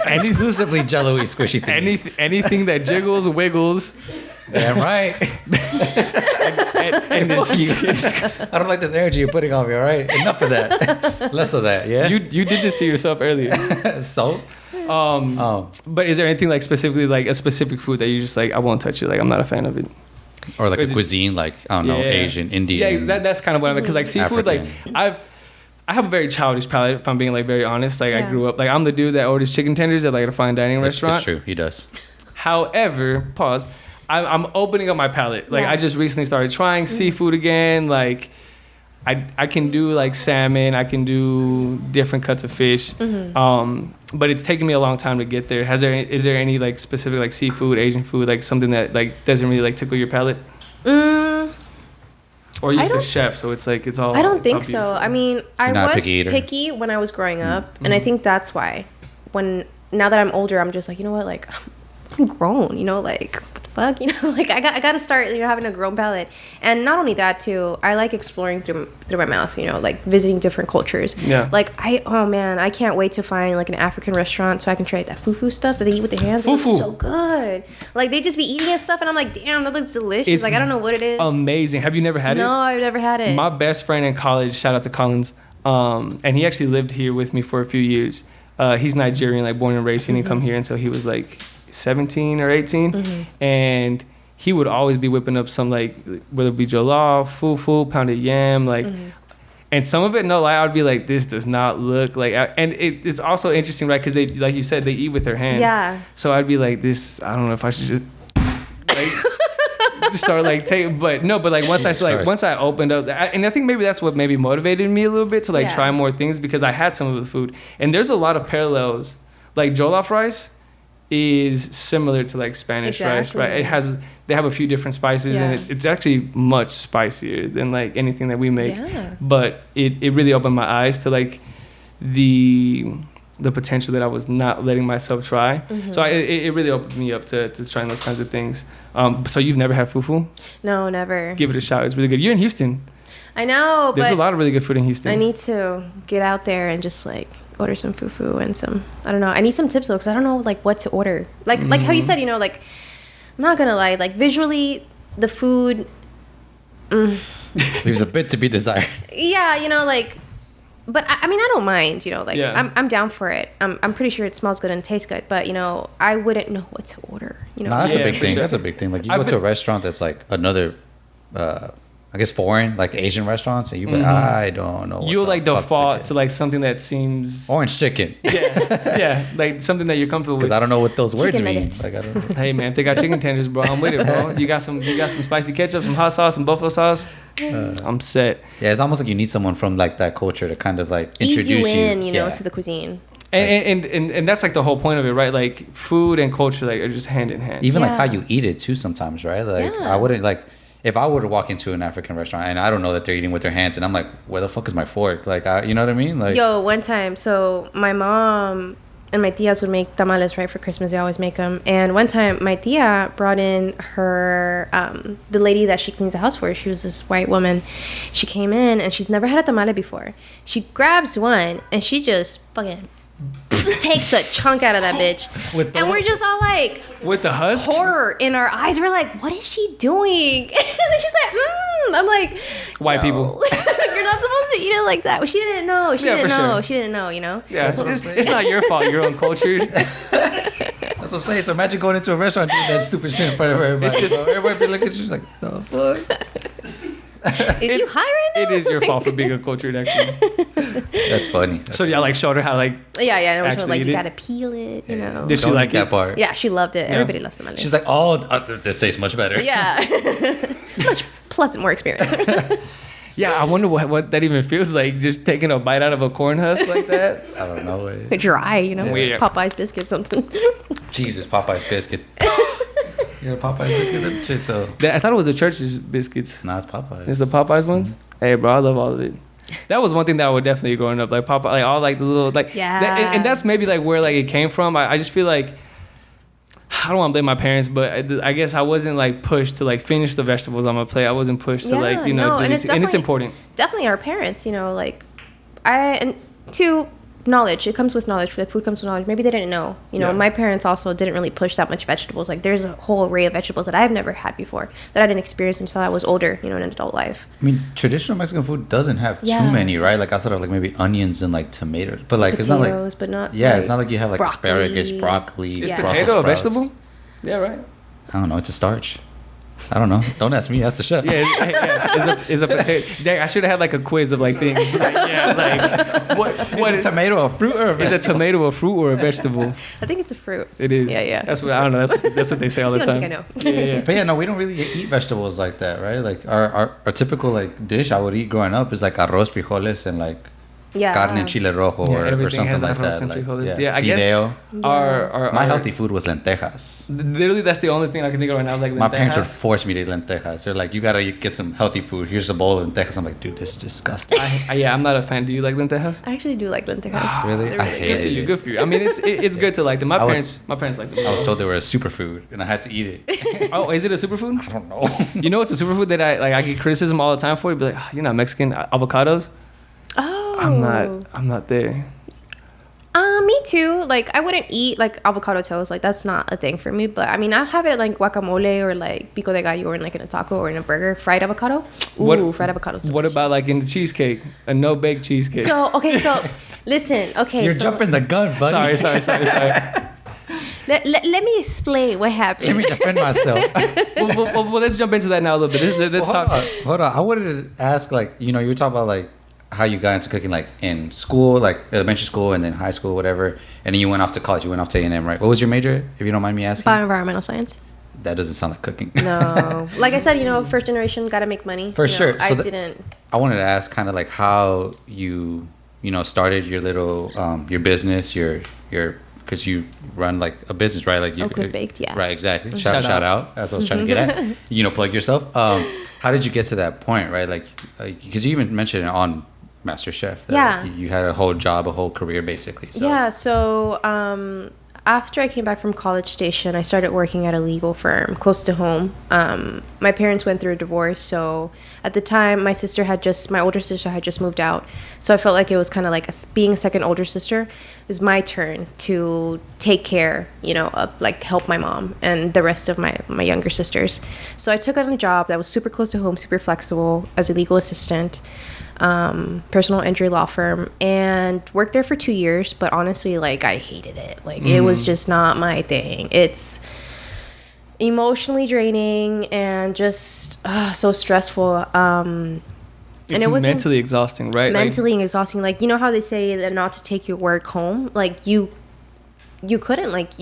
Exclusively jello-y, squishy things. Anything that jiggles, wiggles. Damn right. and this, I don't like this energy you're putting on me, all right? Enough of that. Less of that, yeah? You did this to yourself earlier. So? But is there anything like specifically like a specific food that you just like, I won't touch it, like I'm not a fan of it? Or like a cuisine, like, I don't know, Asian, Indian. Yeah, that's kind of what I mean. Because like seafood, African. Like I have a very childish palate, if I'm being like very honest. Like I grew up, like I'm the dude that orders chicken tenders at like a fine dining restaurant. It's true, he does. However, I'm opening up my palate. Like I just recently started trying seafood again. Like I can do like salmon. I can do different cuts of fish. But it's taken me a long time to get there. Is there any like specific like seafood, Asian food, like something that like doesn't really like tickle your palate? Or you're just a chef, so it's like it's all. I don't think so. I mean, I was picky, picky when I was growing up, and I think that's why. Now that I'm older, I'm just like, you know what, like I'm grown, you know, like what the fuck, you know, like I got to start, you know, having a grown palate. And not only that too, I like exploring through my mouth, you know, like visiting different cultures. Yeah. Like I can't wait to find like an African restaurant so I can try that fufu stuff that they eat with their hands. It's so good. Like they just be eating that stuff and I'm like, damn, that looks delicious. It's like I don't know what it is. Amazing. Have you never had it? No, I've never had it. My best friend in college, shout out to Collins, and he actually lived here with me for a few years. He's Nigerian, like born and raised. He didn't come here until he was like 17 or 18, and he would always be whipping up some like whether it be jollof, fufu, pounded yam, like, and some of it, no lie, I would be like, this does not look like, and it's also interesting, right? Because they, like you said, they eat with their hands. Yeah. So I'd be like, this, I don't know if I should just like just start like taking, but like once once I opened up, and I think maybe that's what maybe motivated me a little bit to like try more things, because I had some of the food, and there's a lot of parallels. Like jollof rice is similar to like Spanish rice, right? They have a few different spices, and it's actually much spicier than like anything that we make. Yeah. But it really opened my eyes to like the potential that I was not letting myself try. So it really opened me up to trying those kinds of things. So you've never had fufu? No, never. Give it a shot. It's really good. You're in Houston. I know, there's a lot of really good food in Houston. I need to get out there and just like order some fufu and some, I don't know, I need some tips though, because I don't know like what to order, like how you said, you know, like I'm not gonna lie, like visually the food leaves a bit to be desired. Yeah, you know, like, but I mean I don't mind, you know, like I'm down for it. I'm pretty sure it smells good and tastes good, but you know I wouldn't know what to order, you know. No, that's a big thing. That's a big thing. Like you go to a restaurant that's like another I guess foreign, like Asian restaurants, and you like, I don't know. You'll like default to like something that seems orange chicken. Yeah, like something that you're comfortable with. Because I don't know what those words chicken mean. nuggets. Like I don't know. Hey man, if they got chicken tenders, bro, I'm with it, bro. You got some spicy ketchup, some hot sauce, some buffalo sauce. I'm set. Yeah, it's almost like you need someone from like that culture to kind of like introduce ease you in, you know, to the cuisine. And that's like the whole point of it, right? Like food and culture like are just hand in hand. Even like how you eat it too sometimes, right? Like I wouldn't like, if I were to walk into an African restaurant and I don't know that they're eating with their hands and I'm like, where the fuck is my fork? Like, you know what I mean? Like, one time, so my mom and my tias would make tamales, right, for Christmas. They always make them. And one time, my tia brought in her, the lady that she cleans the house for. She was this white woman. She came in and she's never had a tamale before. She grabs one and she just fucking takes a chunk out of that bitch. And we're just all like, with the husk? Horror in our eyes. We're like, what is she doing? And then she's like, I'm like, white people. You're not supposed to eat it like that. Well, she didn't know. She didn't know. Sure. She didn't know, you know? Yeah, it's not your fault. You're uncultured. That's what I'm saying. So imagine going into a restaurant doing that stupid shit in front of everybody. So everybody be looking at you like, the fuck? Is you high right now? It is your fault for being uncultured, actually. That's funny. So y'all like showed her how like no, she was like, you gotta peel it, you know. Did she like that part? Yeah, she loved it. Everybody loves tamales. She's like, this tastes much better. Yeah. Much pleasant, more experience. Yeah, I wonder what that even feels like, just taking a bite out of a corn husk like that. I don't know. Dry, you know. Yeah. Popeye's biscuit, something. Jesus, Popeye's biscuits. You're a Popeye biscuit shit, so. I thought it was the Church's biscuits. Nah, it's Popeyes. It's the Popeyes ones? Hey, bro, I love all of it. That was one thing that I would definitely growing up, like Popeye, like all like the little like and that's maybe like where like it came from. I just feel like I don't want to blame my parents, but I guess I wasn't like pushed to like finish the vegetables on my plate. I wasn't pushed to like do this, and it's important. Definitely our parents, like knowledge. It comes with knowledge. The food comes with knowledge. Maybe they didn't know. My parents also didn't really push that much vegetables. Like there's a whole array of vegetables that I've never had before that I didn't experience until I was older, in adult life. I mean, traditional Mexican food doesn't have too many, right? Like outside of like maybe onions and like tomatoes, but like potatoes, it's not like but not it's not like you have like asparagus, broccoli. Is potato a vegetable? Yeah, right. I don't know. It's a starch. I don't know. Don't ask me. Ask the chef. Is a potato. Dang, I should have had like a quiz of like things. What is a tomato, a fruit, or a vegetable? Is a tomato a fruit or a vegetable? I think it's a fruit. It is. Yeah. That's what I don't know. That's what they say all the time. I know. Yeah. But no, we don't really eat vegetables like that, right? Like our typical like dish I would eat growing up is like arroz, frijoles, and like carne en chile rojo or something like that. I guess my healthy food was lentejas. Literally, that's the only thing I can think of right now. Like lentejas. My parents would force me to eat lentejas. They're like, you gotta get some healthy food. Here's a bowl of lentejas. I'm like, dude, this is disgusting. I'm not a fan. Do you like lentejas? I actually do like lentejas. Really? I hate it. Good for you. I mean, it's good to like them. My parents like them. I was told they were a superfood, and I had to eat it. Oh, is it a superfood? I don't know. You know, it's a superfood that I get criticism all the time for. You'd be like, you're not Mexican. Avocados. Oh. I'm not there. Me too. Like I wouldn't eat like avocado toast. Like that's not a thing for me. But I mean, I have it like guacamole or like pico de gallo or in like in a taco or in a burger. Fried avocado. Fried avocado. What about like in the cheesecake? A no bake cheesecake. So listen. Okay. You're jumping the gun, buddy. Sorry. Let me explain what happened. Let me defend myself. well, let's jump into that now a little bit. Let's talk. Hold on. I wanted to ask, like, you were talking about like how you got into cooking, like in school, like elementary school and then high school, whatever, and then you went off to college. You went off to A&M, right? What was your major, if you don't mind me asking? Bioenvironmental science. That doesn't sound like cooking. No. Like I said, first generation, got to make money. For sure. So I wanted to ask kind of like how you started your little, your business, your because you run like a business, right? Like Oakland Baked, yeah. Right, exactly. Shout out. That's what I was trying to get at. Plug yourself. How did you get to that point, right? Like, because you even mentioned it on MasterChef. That, like, you had a whole job, a whole career, basically. So. Yeah. So after I came back from College Station, I started working at a legal firm close to home. My parents went through a divorce, so at the time, my older sister had just moved out. So I felt like it was kind of like being a second older sister. It was my turn to take care, of like help my mom and the rest of my younger sisters. So I took on a job that was super close to home, super flexible as a legal assistant. Personal injury law firm, and worked there for 2 years, but honestly, like, I hated it. Like, it was just not my thing. It's emotionally draining and just so stressful. It's mentally exhausting, right? Mentally exhausting. Like, you know how they say that not to take your work home? Like, you couldn't, like,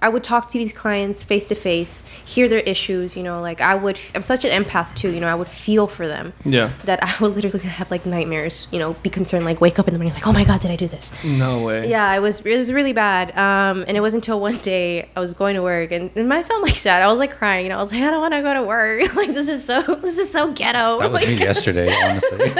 I would talk to these clients face to face, hear their issues, like I'm such an empath too, I would feel for them. Yeah. That I would literally have like nightmares, be concerned, like wake up in the morning, like, oh my God, did I do this? No way. Yeah, it was really bad. And it wasn't until one day I was going to work, and it might sound like sad. I was like crying, I was like, I don't want to go to work. Like, this is so ghetto. That was me yesterday, honestly.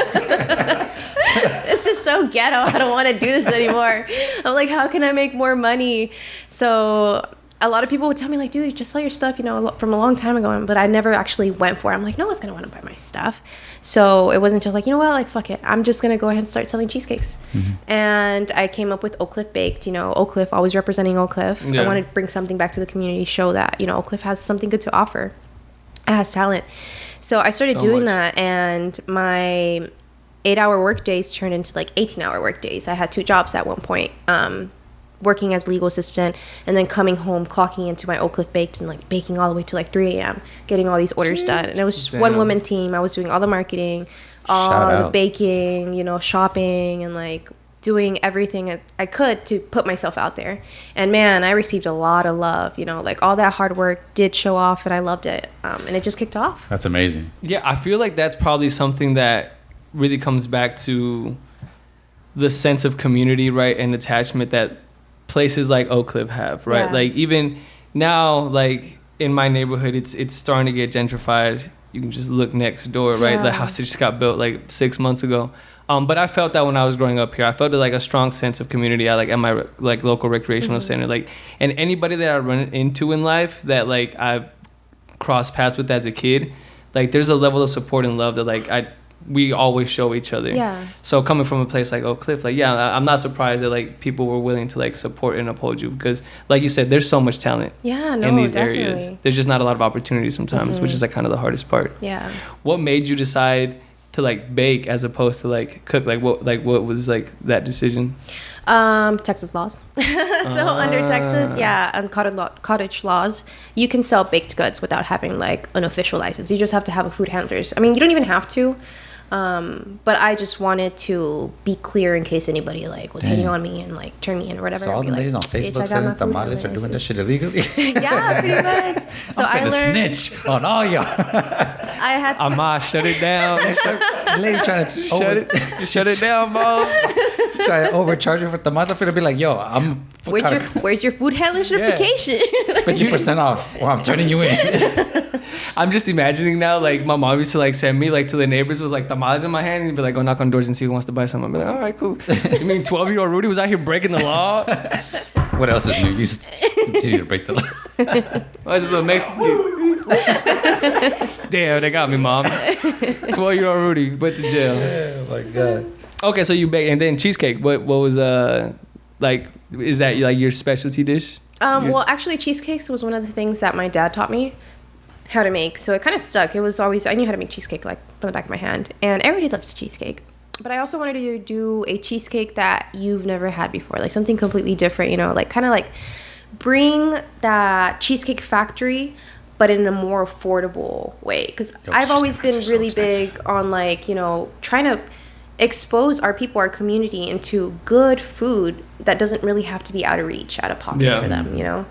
This is so ghetto. I don't want to do this anymore. I'm like, how can I make more money? So a lot of people would tell me, like, dude, just sell your stuff, from a long time ago. But I never actually went for it. I'm like, no one's going to want to buy my stuff. So it wasn't until like, like, fuck it. I'm just going to go ahead and start selling cheesecakes. Mm-hmm. And I came up with Oak Cliff Baked, Oak Cliff, always representing Oak Cliff. Yeah. I wanted to bring something back to the community, show that, Oak Cliff has something good to offer. It has talent. So I started doing that, and my 8-hour work days turned into like 18-hour work days. I had 2 jobs at one point, working as legal assistant and then coming home, clocking into my Oak Cliff Baked and like baking all the way to like 3 a.m., getting all these orders done. And it was just one woman team. I was doing all the marketing, all the baking, shopping, and like doing everything I could to put myself out there. And man, I received a lot of love, like all that hard work did show off, and I loved it. And it just kicked off. That's amazing. Yeah, I feel like that's probably something that really comes back to the sense of community, right, and attachment that places like Oak Cliff have, right? Yeah. Like, even now, like, in my neighborhood, it's starting to get gentrified. You can just look next door, right? Yeah. The house that just got built like 6 months ago. But I felt that when I was growing up here. I felt like a strong sense of community at my like local recreational center. Like, and anybody that I run into in life that like I've crossed paths with as a kid, like there's a level of support and love that like we always show each other. Yeah. So coming from a place like Oak Cliff, like I'm not surprised that like people were willing to like support and uphold you, because like you said, there's so much talent in these areas. There's just not a lot of opportunities sometimes, which is like kind of the hardest part. Yeah. What made you decide to like bake as opposed to like cook? Like what was like that decision? Texas laws. So under Texas, and cottage laws, you can sell baked goods without having like an official license. You just have to have a food handlers. I mean, you don't even have to. But I just wanted to be clear in case anybody like was hitting on me and like turn me in or whatever. So all the ladies on Facebook saying tamales are doing that shit illegally. Yeah, pretty much. So I learned. Snitch on all y'all. I had to. Ama, shut it down. Lady trying to shut it down, Mom. Try to overcharge you for tamales. I'm gonna be like, yo, where's your food handler certification? 50% off, or I'm turning you in. I'm just imagining now, like my mom used to like send me like to the neighbors with like tamales in my hand and be like, go knock on doors and see who wants to buy some. I'd be like, all right, cool. You mean 12-year-old Rudy was out here breaking the law? What else is new? You just continue to break the law. Why is this little Mexican kid? Damn, they got me, Mom. 12-year-old Rudy went to jail. Oh my god. Okay, so you bake, and then cheesecake. What was like? Is that like your specialty dish? Well, actually, cheesecakes was one of the things that my dad taught me how to make, so it kind of stuck. It was always, I knew how to make cheesecake like from the back of my hand, and everybody loves cheesecake. But I also wanted to do a cheesecake that you've never had before, like something completely different, you know, like kind of like bring that Cheesecake Factory, but in a more affordable way. Because I've always been really big on like, you know, trying to expose our people, our community into good food that doesn't really have to be out of reach, out of pocket for them, you know.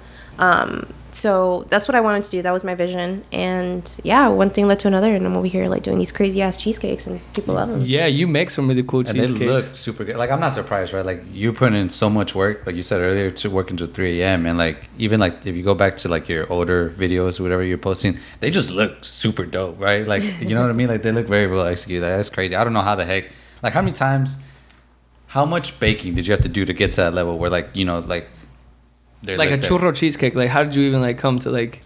So that's what I wanted to do. That was my vision. And yeah, one thing led to another, and I'm over here like doing these crazy ass cheesecakes, and people love them. Yeah, you make some really cool cheesecakes. And they look super good. Like, I'm not surprised, right? Like, you put in so much work, like you said earlier, to work until 3 a.m. And like, even like if you go back to like your older videos or whatever you're posting, they just look super dope, right? Like, you know what I mean? Like, they look very well executed. Like, that's crazy. I don't know how the heck, like, how much baking did you have to do to get to that level where like, you know, like like a churro cheesecake? Like, how did you even like come to like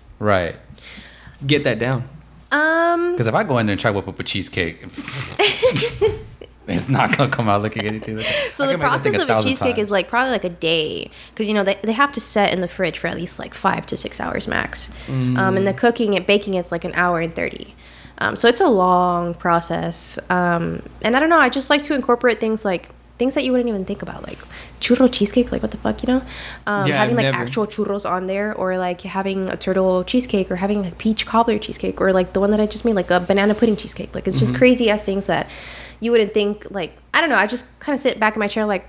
get that down? Because if I go in there and try to whip up a cheesecake, it's not gonna come out looking anything like that. So the process of a cheesecake is like probably like a day, because you know they have to set in the fridge for at least like 5 to 6 hours max. And the baking is like 1 hour and 30. So it's a long process. And I don't know, I just like to incorporate things that you wouldn't even think about, like churro cheesecake, like what the fuck, you know? Having like actual churros on there, or like having a turtle cheesecake, or having like peach cobbler cheesecake, or like the one that I just made, like a banana pudding cheesecake. Like, it's just crazy ass things that you wouldn't think. Like, I don't know, I just kind of sit back in my chair like,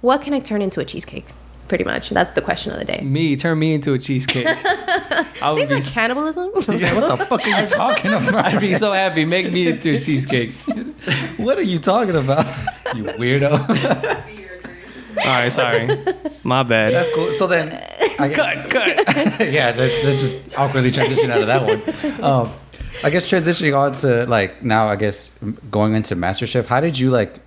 what can I turn into a cheesecake? Pretty much, that's the question of the day. Turn me into a cheesecake. I would be cannibalism. Yeah, what the fuck are you talking about? I'd be so happy. Make me into a cheesecake. What are you talking about, you weirdo? All right, sorry, my bad. That's cool. So then, I guess, cut. Yeah, let's just awkwardly transition out of that one. I guess transitioning on to like now, I guess going into MasterChef. How did you like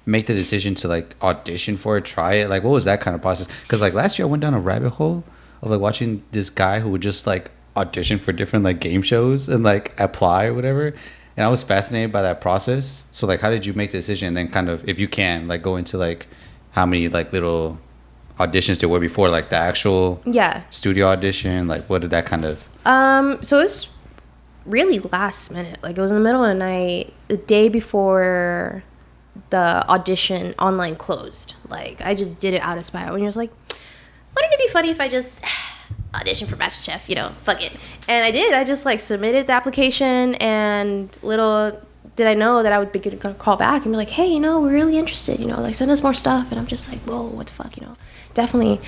make the decision to like audition for it, try it? Like, what was that kind of process? Because like last year I went down a rabbit hole of like watching this guy who would just like audition for different like game shows and like apply or whatever, and I was fascinated by that process. So like, how did you make the decision? And then kind of, if you can, like go into like how many like little auditions there were before like the actual studio audition. Like, what did that kind of so it was really last minute. Like, it was in the middle of the night, the day before the audition online closed. Like, I just did it out of spite. When you was like, wouldn't it be funny if I just audition for MasterChef, you know, fuck it. And I did. I just like submitted the application, and little did I know that I would be getting a call back and be like, hey, you know, we're really interested, you know, like send us more stuff. And I'm just like, whoa, what the fuck, you know. Definitely.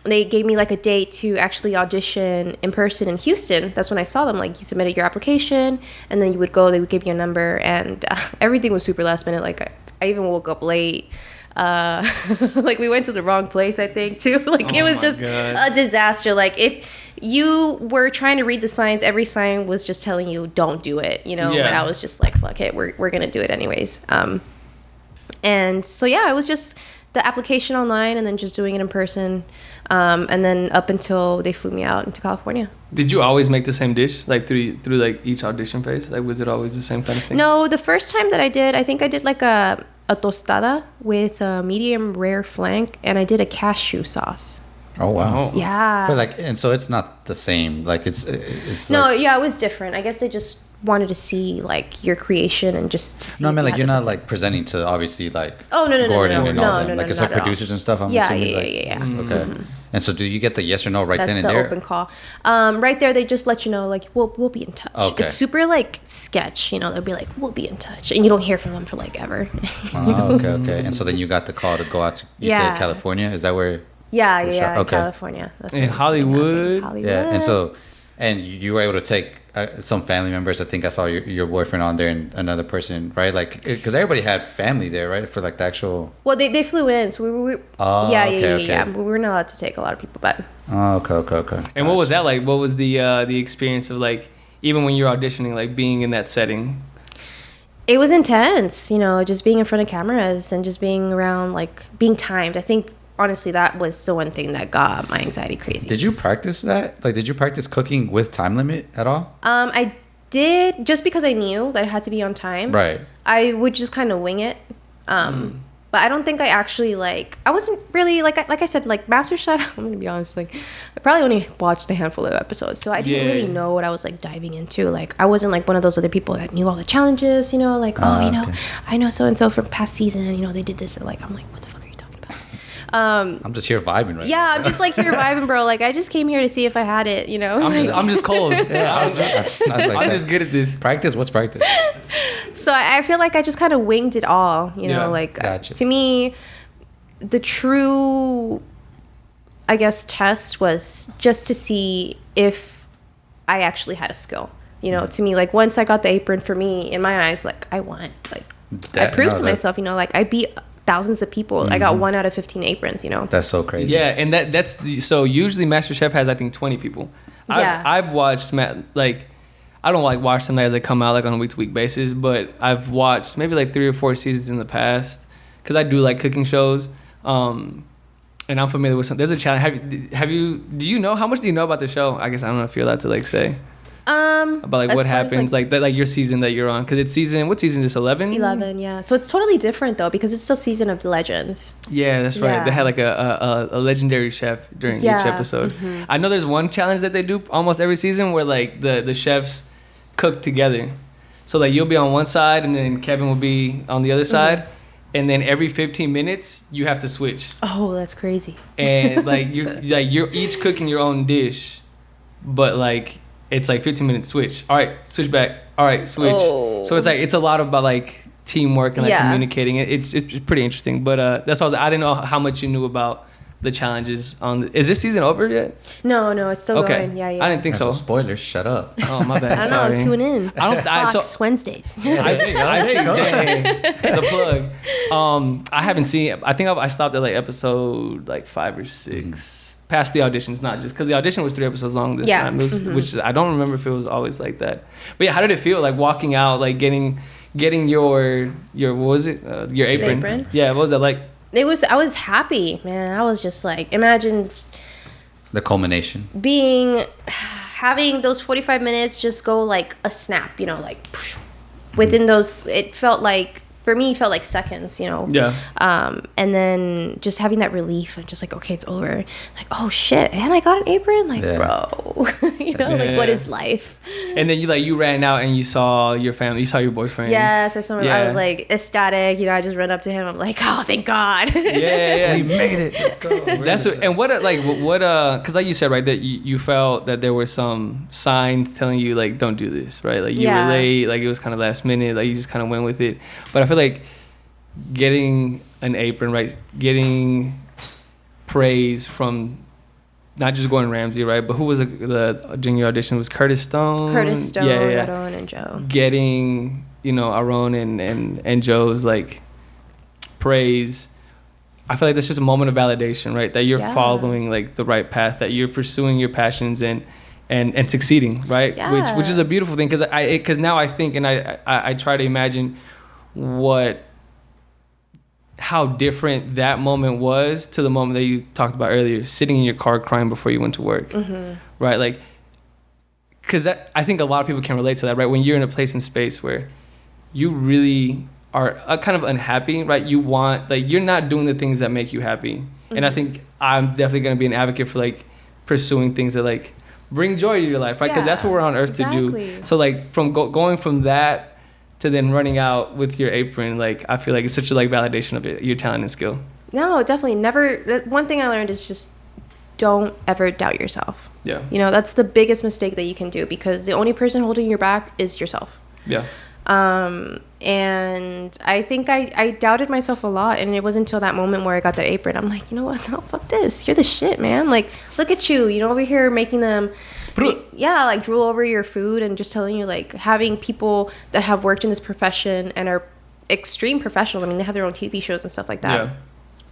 They gave me like a date to actually audition in person in Houston. That's when I saw them. Like, you submitted your application, and then you would go, they would give you a number, and everything was super last minute. Like, I even woke up late. Like we went to the wrong place, I think, too. Like it was just a disaster. Like if you were trying to read the signs, every sign was just telling you don't do it, you know. But I was just like, fuck it, we're gonna do it anyways. And so it was just the application online and then just doing it in person, and then up until they flew me out into California. Did you always make the same dish, like through like each audition phase? Like was it always the same kind of thing? No, the first time that I think I did like a tostada with a medium rare flank, and I did a cashew sauce. Oh wow! Yeah. But like, and so it's not the same. Like it's no, like, it was different. I guess they just wanted to see like your creation and just to see. No, I mean like you're not like presenting to obviously like no, Gordon and all them. No, like it's like producers and stuff. I'm assuming. Yeah. Okay. Mm-hmm. And so do you get the yes or no right then and there? That's the open call. Right there, they just let you know like we'll be in touch. Okay. It's super like sketch. You know, they'll be like we'll be in touch, and you don't hear from them for like ever. Oh, okay. And so then you got the call to go out to said California. Is that where? Yeah, okay. California. That's in Hollywood. Yeah, and so, and you were able to take some family members. I think I saw your boyfriend on there and another person, right? Like, because everybody had family there, right? For like the actual. Well, they flew in, so we were. Oh, yeah. But we were not allowed to take a lot of people, but. Oh, okay. And what was that like? What was the experience of like, even when you're auditioning, like being in that setting? It was intense, you know, just being in front of cameras and just being around, like being timed. I think. Honestly, that was the one thing that got my anxiety crazy. Did you practice that? Like, did you practice cooking with time limit at all? I did, just because I knew that it had to be on time. Right. I would just kind of wing it. But I don't think I actually, like, I wasn't really, like I said, like, MasterChef, I'm going to be honest, like, I probably only watched a handful of episodes, so I didn't really know what I was, like, diving into. Like, I wasn't, like, one of those other people that knew all the challenges, you know, like, I know so-and-so from past season, you know, they did this. Like, I'm like, what the fuck are you talking about? I'm just here vibing right now. Yeah, I'm just like here vibing, bro. Like I just came here to see if I had it, you know. I'm just cold. Yeah, I'm just good at this. Practice? What's practice? So I feel like I just kind of winged it all, you know. Like gotcha. To me, the true, I guess, test was just to see if I actually had a skill. You know, to me, like once I got the apron, for me, in my eyes, like I won. Like I proved to myself, you know, like I beat thousands of people. I got 1 out of 15 aprons, you know. That's so crazy. Yeah, and so usually MasterChef has I think 20 people. I've watched like I don't like watch them as they come out like on a week-to-week basis, but I've watched maybe like 3 or 4 seasons in the past because I do like cooking shows, and I'm familiar with some. There's a challenge. Do you know how much do you know about the show? I guess I don't know if you're allowed to like say. About like what happens like that, like your season that you're on, because it's what season is this, 11? 11, yeah. So it's totally different though because it's still season of legends. Yeah, that's right. They had like a legendary chef during each episode. Mm-hmm. I know there's one challenge that they do almost every season where like the chefs cook together. So like you'll be on one side and then Kevin will be on the other side, and then every 15 minutes you have to switch. Oh, that's crazy. And like you're each cooking your own dish, but like it's like 15 minute switch. All right, switch back. All right, switch. Oh. So it's a lot about like teamwork and like communicating. It's pretty interesting. But that's why I didn't know how much you knew about the challenges on. Is this season over yet? No, it's still going. Yeah. I didn't think so. Spoilers. Shut up. Oh my bad. I don't know. Tune in. Fox Wednesdays. I think the plug. I haven't seen. I think I stopped at like episode like 5 or 6. Past the auditions, not just because the audition was 3 episodes long this time. It was, which I don't remember if it was always like that. But yeah, how did it feel like walking out, like getting your what was it? Your apron. The apron? Yeah, what was that like? I was happy, man. I was just like, imagine the culmination. Having those 45 minutes just go like a snap, you know, like within those, it felt like, for me, it felt like seconds, you know. Yeah. And then just having that relief of just like, okay, it's over. Like, oh shit, and I got an apron. Like, bro, you know, like what is life? And then you ran out and you saw your family, you saw your boyfriend. Yes, I saw him. I was like ecstatic. You know, I just ran up to him. I'm like, oh, thank God. Yeah. We made it. Let's go. Because like you said, right, that you felt that there were some signs telling you like don't do this, right? Like you were late, like it was kind of last minute, like you just kind of went with it. But I feel like getting an apron, right, getting praise from not just Gordon Ramsay, right, but who was the during your audition? It was Curtis Stone, Aaron, and Joe. Getting, you know, Aaron and Joe's like praise. I feel like that's just a moment of validation, right? That you're following like the right path, that you're pursuing your passions and succeeding, right? Yeah. Which is a beautiful thing, because now I think, and I try to imagine how different that moment was to the moment that you talked about earlier, sitting in your car crying before you went to work, right? Like, because I think a lot of people can relate to that, right? When you're in a place and space where you really are kind of unhappy, right? You want, like, you're not doing the things that make you happy. And I think I'm definitely going to be an advocate for like pursuing things that like bring joy to your life, right? Because that's what we're on earth to do. So like from going from that to then running out with your apron, like I feel like it's such a like validation of your talent and skill. No, definitely never. One thing I learned is just don't ever doubt yourself. Yeah. You know, that's the biggest mistake that you can do, because the only person holding your back is yourself. Yeah. And I think I doubted myself a lot, and it wasn't until that moment where I got that apron. I'm like, you know what? No, fuck this. You're the shit, man. Like, look at you. You know, over here making them, like drool over your food, and just telling you, like, having people that have worked in this profession and are extreme professional. I mean, they have their own TV shows and stuff like that. Yeah.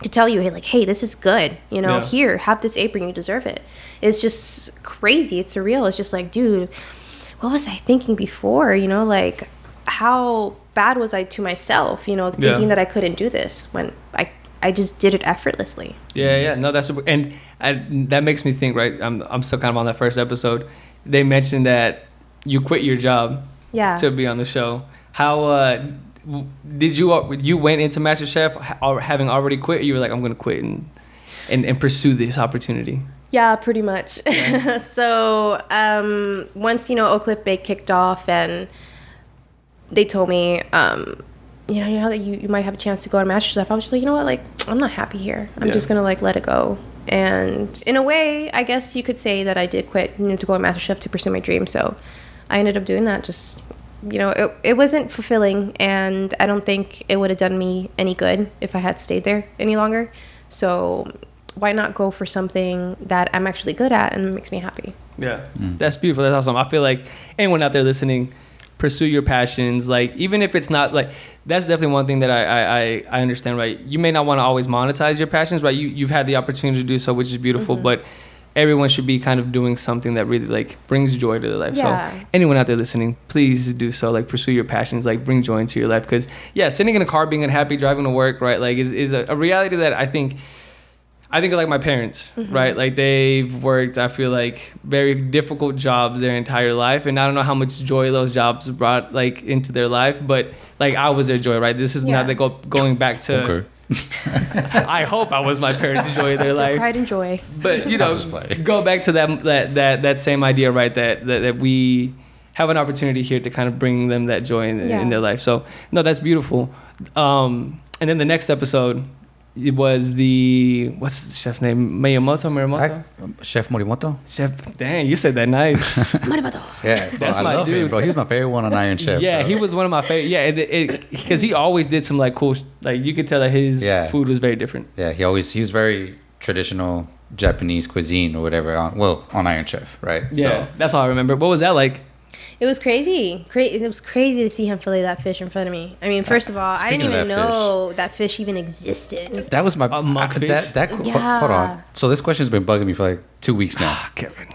To tell you, hey, like, hey, this is good. You know, here, have this apron. You deserve it. It's just crazy. It's surreal. It's just like, dude, what was I thinking before? You know, like, how bad was I to myself, you know, thinking that I couldn't do this when I just did it effortlessly. Yeah. No, that's super. And that makes me think, right? I'm still kind of on that first episode. They mentioned that you quit your job to be on the show. How did you went into MasterChef having already quit, or you were like, I'm going to quit and pursue this opportunity? Yeah, pretty much. Yeah. So once, you know, Oak Cliff Bake kicked off and they told me, you know that you might have a chance to go on MasterChef, I was just like, you know what, like, I'm not happy here. I'm just gonna like let it go. And in a way, I guess you could say that I did quit, you know, to go on MasterChef to pursue my dream. So I ended up doing that. Just, you know, it wasn't fulfilling, and I don't think it would have done me any good if I had stayed there any longer. So why not go for something that I'm actually good at and makes me happy? Yeah, that's beautiful. That's awesome. I feel like anyone out there listening, pursue your passions. Like, even if it's not like, that's definitely one thing that I understand, right? You may not want to always monetize your passions, right? You've had the opportunity to do so, which is beautiful, but everyone should be kind of doing something that really like brings joy to their life. So anyone out there listening, please do so. Like, pursue your passions, like bring joy into your life. Because sitting in a car being unhappy, driving to work, right, like is a reality that I think of like my parents, right? Like, they've worked, I feel like, very difficult jobs their entire life. And I don't know how much joy those jobs brought like into their life, but like I was their joy, right? This is now they going back to, I hope I was my parents' joy in their life. Pride and joy. But, you know, go back to that same idea, right? That we have an opportunity here to kind of bring them that joy in their life. So, no, that's beautiful. And then the next episode, it was what's the chef's name? Morimoto? Chef Morimoto? Chef, dang, you said that nice. Morimoto. Yeah, bro, I love him, bro. He was my favorite one on Iron Chef. Yeah, bro. He was one of my favorite. Yeah, because he always did some like cool, like you could tell that his food was very different. Yeah, he was very traditional Japanese cuisine or whatever on Iron Chef, right? Yeah, so that's all I remember. What was that like? It was crazy. It was crazy to see him fillet that fish in front of me. I mean, first of all, I didn't even know that fish even existed. That was my hold on. So this question's been bugging me for like 2 weeks now. Kevin,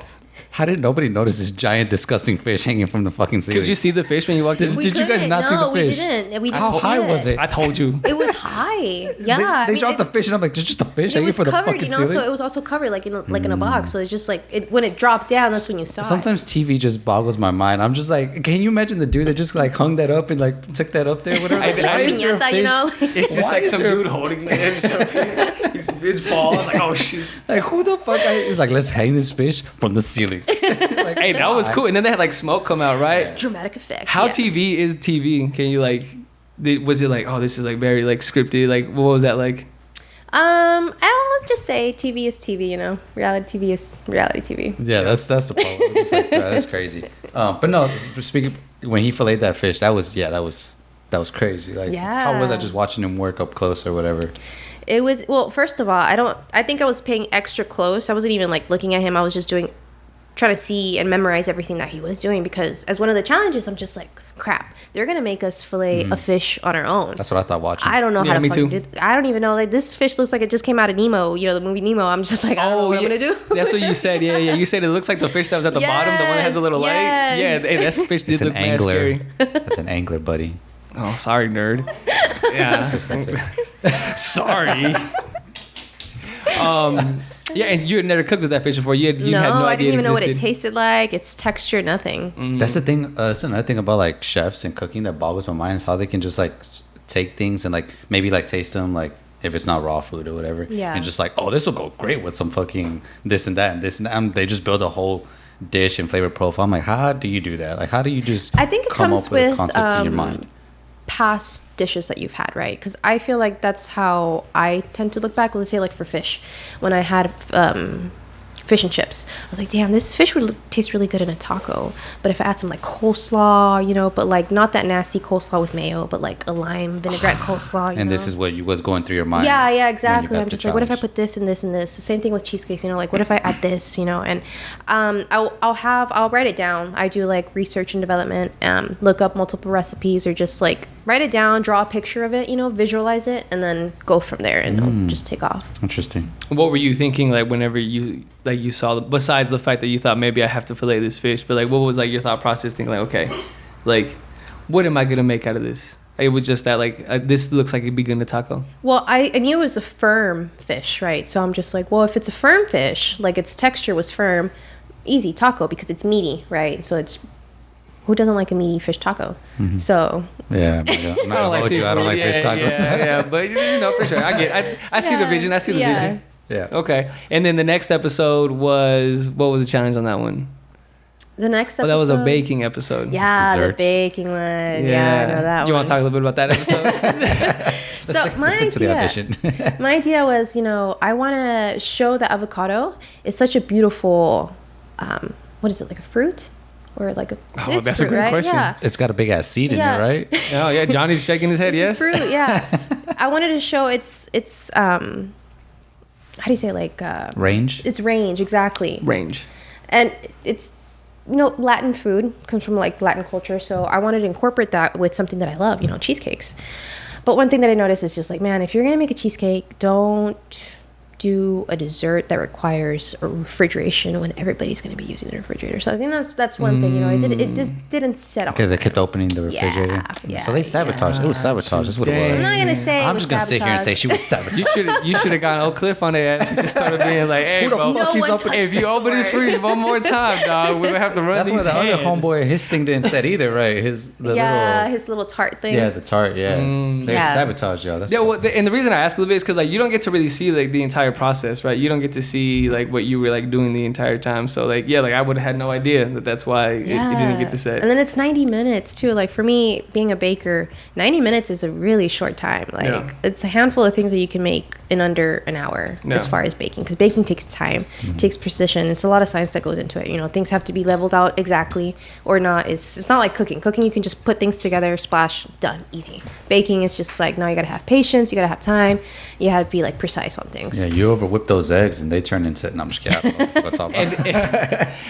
how did nobody notice this giant, disgusting fish hanging from the fucking ceiling? Did you see the fish when you walked in? Did you guys not see the fish? No, we didn't. How high was it? I told you. It was high. Yeah. They dropped the fish, and I'm like, there's just a fish hanging from the fucking ceiling? So it was also covered like in a box. So it's just like, when it dropped down, that's when you saw it. Sometimes TV just boggles my mind. I'm just like, can you imagine the dude that just like hung that up and like took that up there? Whatever. Why is there a fish? You know? It's just like some dude holding it. He's falling. Like, oh shit. Like, who the fuck? He's like, let's hang this fish from the ceiling. Like, hey, that was cool. And then they had like smoke come out, right? Yeah. Dramatic effect. How TV is TV? Can you like, was it like, oh, this is like very like scripted? Like, what was that like? I'll just say TV is TV, you know. Reality TV is reality TV. Yeah, that's the problem. I'm just like, that's crazy. But no, speaking, when he filleted that fish, that was crazy. Like, how was that just watching him work up close or whatever? It was, well, first of all, I think I was paying extra close. I wasn't even like looking at him. I was just trying to see and memorize everything that he was doing, because as one of the challenges, I'm just like, crap, they're gonna make us fillet a fish on our own. That's what I thought watching. I don't know how to fucking do it. I don't even know. Like, this fish looks like it just came out of Nemo. You know, the movie Nemo. I'm just like, I don't know what I'm gonna do. That's what you said. Yeah. You said it looks like the fish that was at the bottom, the one that has a little light. Yeah, that fish did look mad scary. That's an angler, buddy. Oh, sorry, nerd. Yeah. Sorry. Yeah, and you had never cooked with that fish before. You had no idea I didn't even know what it tasted like. Its texture, nothing. That's the thing. That's another thing about like chefs and cooking that boggles my mind is how they can just like take things and like maybe like taste them like if it's not raw food or whatever. Yeah. And just like, oh, this will go great with some fucking this and that and this and that. They just build a whole dish and flavor profile. I'm like, how do you do that? Like, how do you just I think it come comes up with a with concept in your mind? Past dishes that you've had, right? Because I feel like that's how I tend to look back. Let's say like for fish, when I had fish and chips, I was like, damn, this fish would taste really good in a taco. But if I add some like coleslaw, you know, but like not that nasty coleslaw with mayo, but like a lime vinaigrette coleslaw. And this is what was going through your mind. Yeah, exactly. I'm just like, what if I put this and this and this? The same thing with cheesecakes, you know, like what if I add this, you know? And I'll write it down. I do like research and development, look up multiple recipes or just like write it down, draw a picture of it, you know, visualize it, and then go from there, and it'll just take off. Interesting. What were you thinking, like, whenever you saw, besides the fact that you thought maybe I have to fillet this fish, but like, what was like your thought process thinking, like, okay, like, what am I gonna make out of this? It was just that, like, this looks like it'd be good in a taco. Well, I knew it was a firm fish, right? So I'm just like, well, if it's a firm fish, like its texture was firm, easy taco because it's meaty, right? So it's, who doesn't like a meaty fish taco? So yeah, I'm not gonna hold you. I don't like fish tacos. Yeah, but you know, for sure, I see the vision. I see the vision. Yeah. Okay, and then the next episode was, what was the challenge on that one? The next episode. That was a baking episode. Yeah, the baking one. Yeah, I know that one. You want to talk a little bit about that episode? So my idea was, you know, I want to show that avocado is such a beautiful, what is it, like a fruit? Or like a that's fruit, a great right? question. Yeah. It's got a big ass seed in it, right? Oh yeah, Johnny's shaking his head. It's yes. a fruit, yeah. I wanted to show its how do you say, like range? It's range, exactly. Range. And it's, you know, Latin food comes from like Latin culture, so I wanted to incorporate that with something that I love, you know, cheesecakes. But one thing that I noticed is just like, man, if you're gonna make a cheesecake, don't do a dessert that requires a refrigeration when everybody's going to be using the refrigerator. So I think that's one thing, you know, it just didn't set off. Because they kept opening the refrigerator. Yeah, so they sabotaged. It was sabotage. That's what it was. I'm not going to say I'm just going to sit here and say she was sabotaged. You should have gone Oak Cliff on their ass and just started being like, hey, bro, if you open this fridge one more time, dog, we're going to have to run That's these what the hands. other homeboy, his thing didn't set either, right? His little tart thing. Yeah, the tart, yeah. They sabotaged y'all. That's and the reason I ask a little bit is because like you don't get to really see like the entire process, right? You don't get to see like what you were like doing the entire time. So like, yeah, like I would have had no idea that's why it didn't get to set. And then it's 90 minutes too. Like for me, being a baker, 90 minutes is a really short time. Like it's a handful of things that you can make in under an hour as far as baking, because baking takes time, takes precision. It's a lot of science that goes into it. You know, things have to be leveled out exactly or not. It's not like cooking. Cooking, you can just put things together, splash, done, easy. Baking is just like, now you gotta have patience, you gotta have time, you gotta be like precise on things. Yeah, you over whip those eggs and they turn into, no, I'm just kidding.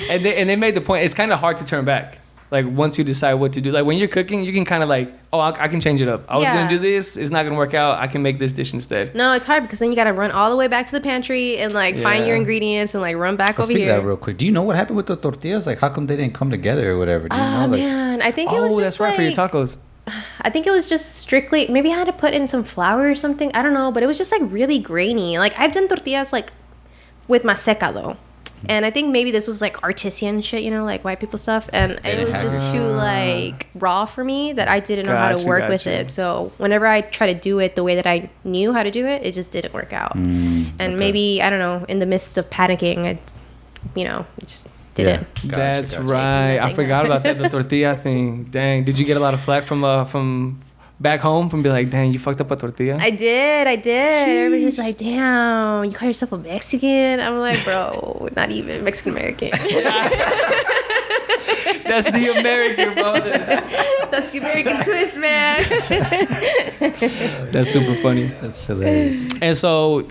And they made the point, it's kind of hard to turn back. Like once you decide what to do, like when you're cooking, you can kind of like, oh, I can change it up. I was gonna do this, it's not gonna work out. I can make this dish instead. No, it's hard because then you gotta run all the way back to the pantry and like find your ingredients and like run back over here. Speak that real quick. Do you know what happened with the tortillas? Like, how come they didn't come together or whatever? Do you know? Like, Man, I think it was just that's right, for your tacos. I think it was just strictly, maybe I had to put in some flour or something. I don't know, but it was just like really grainy. Like I've done tortillas like with maseca though. And I think maybe this was like artisan shit, you know, like white people stuff. And it was just too like raw for me that I didn't know how to work with it. So whenever I try to do it the way that I knew how to do it, it just didn't work out. And maybe, I don't know, in the midst of panicking, it just didn't. That's right. I forgot about that, the tortilla thing. Dang. Did you get a lot of flack from back home from be like, dang, you fucked up a tortilla? I did. Everybody's just like, damn, you call yourself a Mexican? I'm like, bro, not even Mexican American. That's the American, bro. That's the American twist, man. That's super funny. That's hilarious. And so,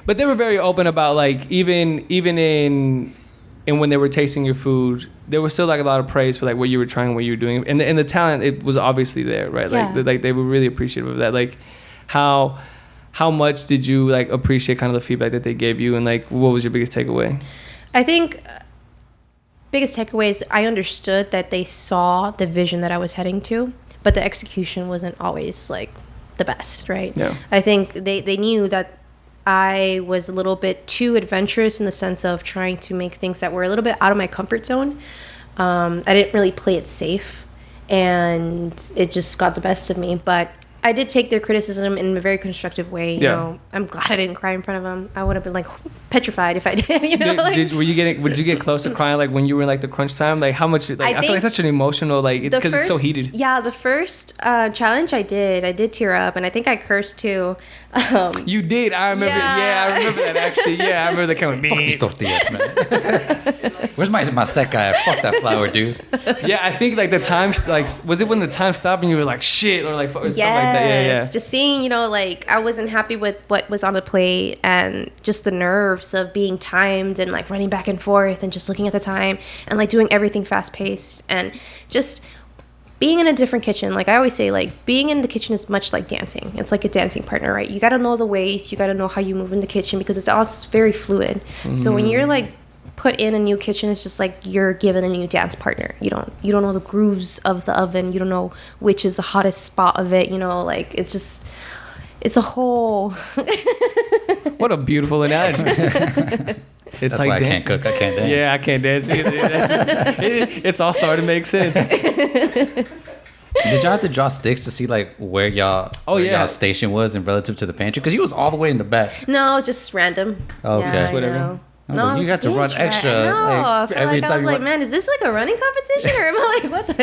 but they were very open about like even in and when they were tasting your food, there was still like a lot of praise for like what you were trying, what you were doing, and the talent, it was obviously there, right? Like they were really appreciative of that. Like how much did you like appreciate kind of the feedback that they gave you, and like what was your biggest takeaway? I think biggest takeaway is I understood that they saw the vision that I was heading to, but the execution wasn't always like the best, right? Yeah. I think they knew that I was a little bit too adventurous in the sense of trying to make things that were a little bit out of my comfort zone. I didn't really play it safe, and it just got the best of me. But I did take their criticism in a very constructive way. You know, I'm glad I didn't cry in front of them. I would have been like petrified if I did. You know, did you get close to crying like when you were in like the crunch time? Like how much? Like I feel like such an emotional like it's because it's so heated. Yeah, the first challenge I did tear up, and I think I cursed too. You did. I remember. Yeah, I remember that actually. Yeah, I remember the kind of fuck these tortillas, man. Where's my seca at? Fuck that flour, dude. Yeah, I think like the time like was it when the time stopped and you were like shit or like something like that? Yeah. Just seeing, you know, like I wasn't happy with what was on the plate, and just the nerves of being timed and like running back and forth and just looking at the time and like doing everything fast paced, and just being in a different kitchen. Like I always say, like being in the kitchen is much like dancing. It's like a dancing partner, right? You got to know the ways, you got to know how you move in the kitchen, because it's also very fluid. So when you're like put in a new kitchen, it's just like you're given a new dance partner. You don't know the grooves of the oven. You don't know which is the hottest spot of it. You know, like it's a whole. What a beautiful analogy. That's like why dancing. I can't cook. I can't dance. Yeah, I can't dance either. It's all starting to make sense. Did y'all have to draw sticks to see like where y'all's station was in relative to the pantry? Because you was all the way in the back. No, just random. Okay. Yeah, whatever. No, you got to run extra. I was like, man, is this like a running competition, or am I like, what the?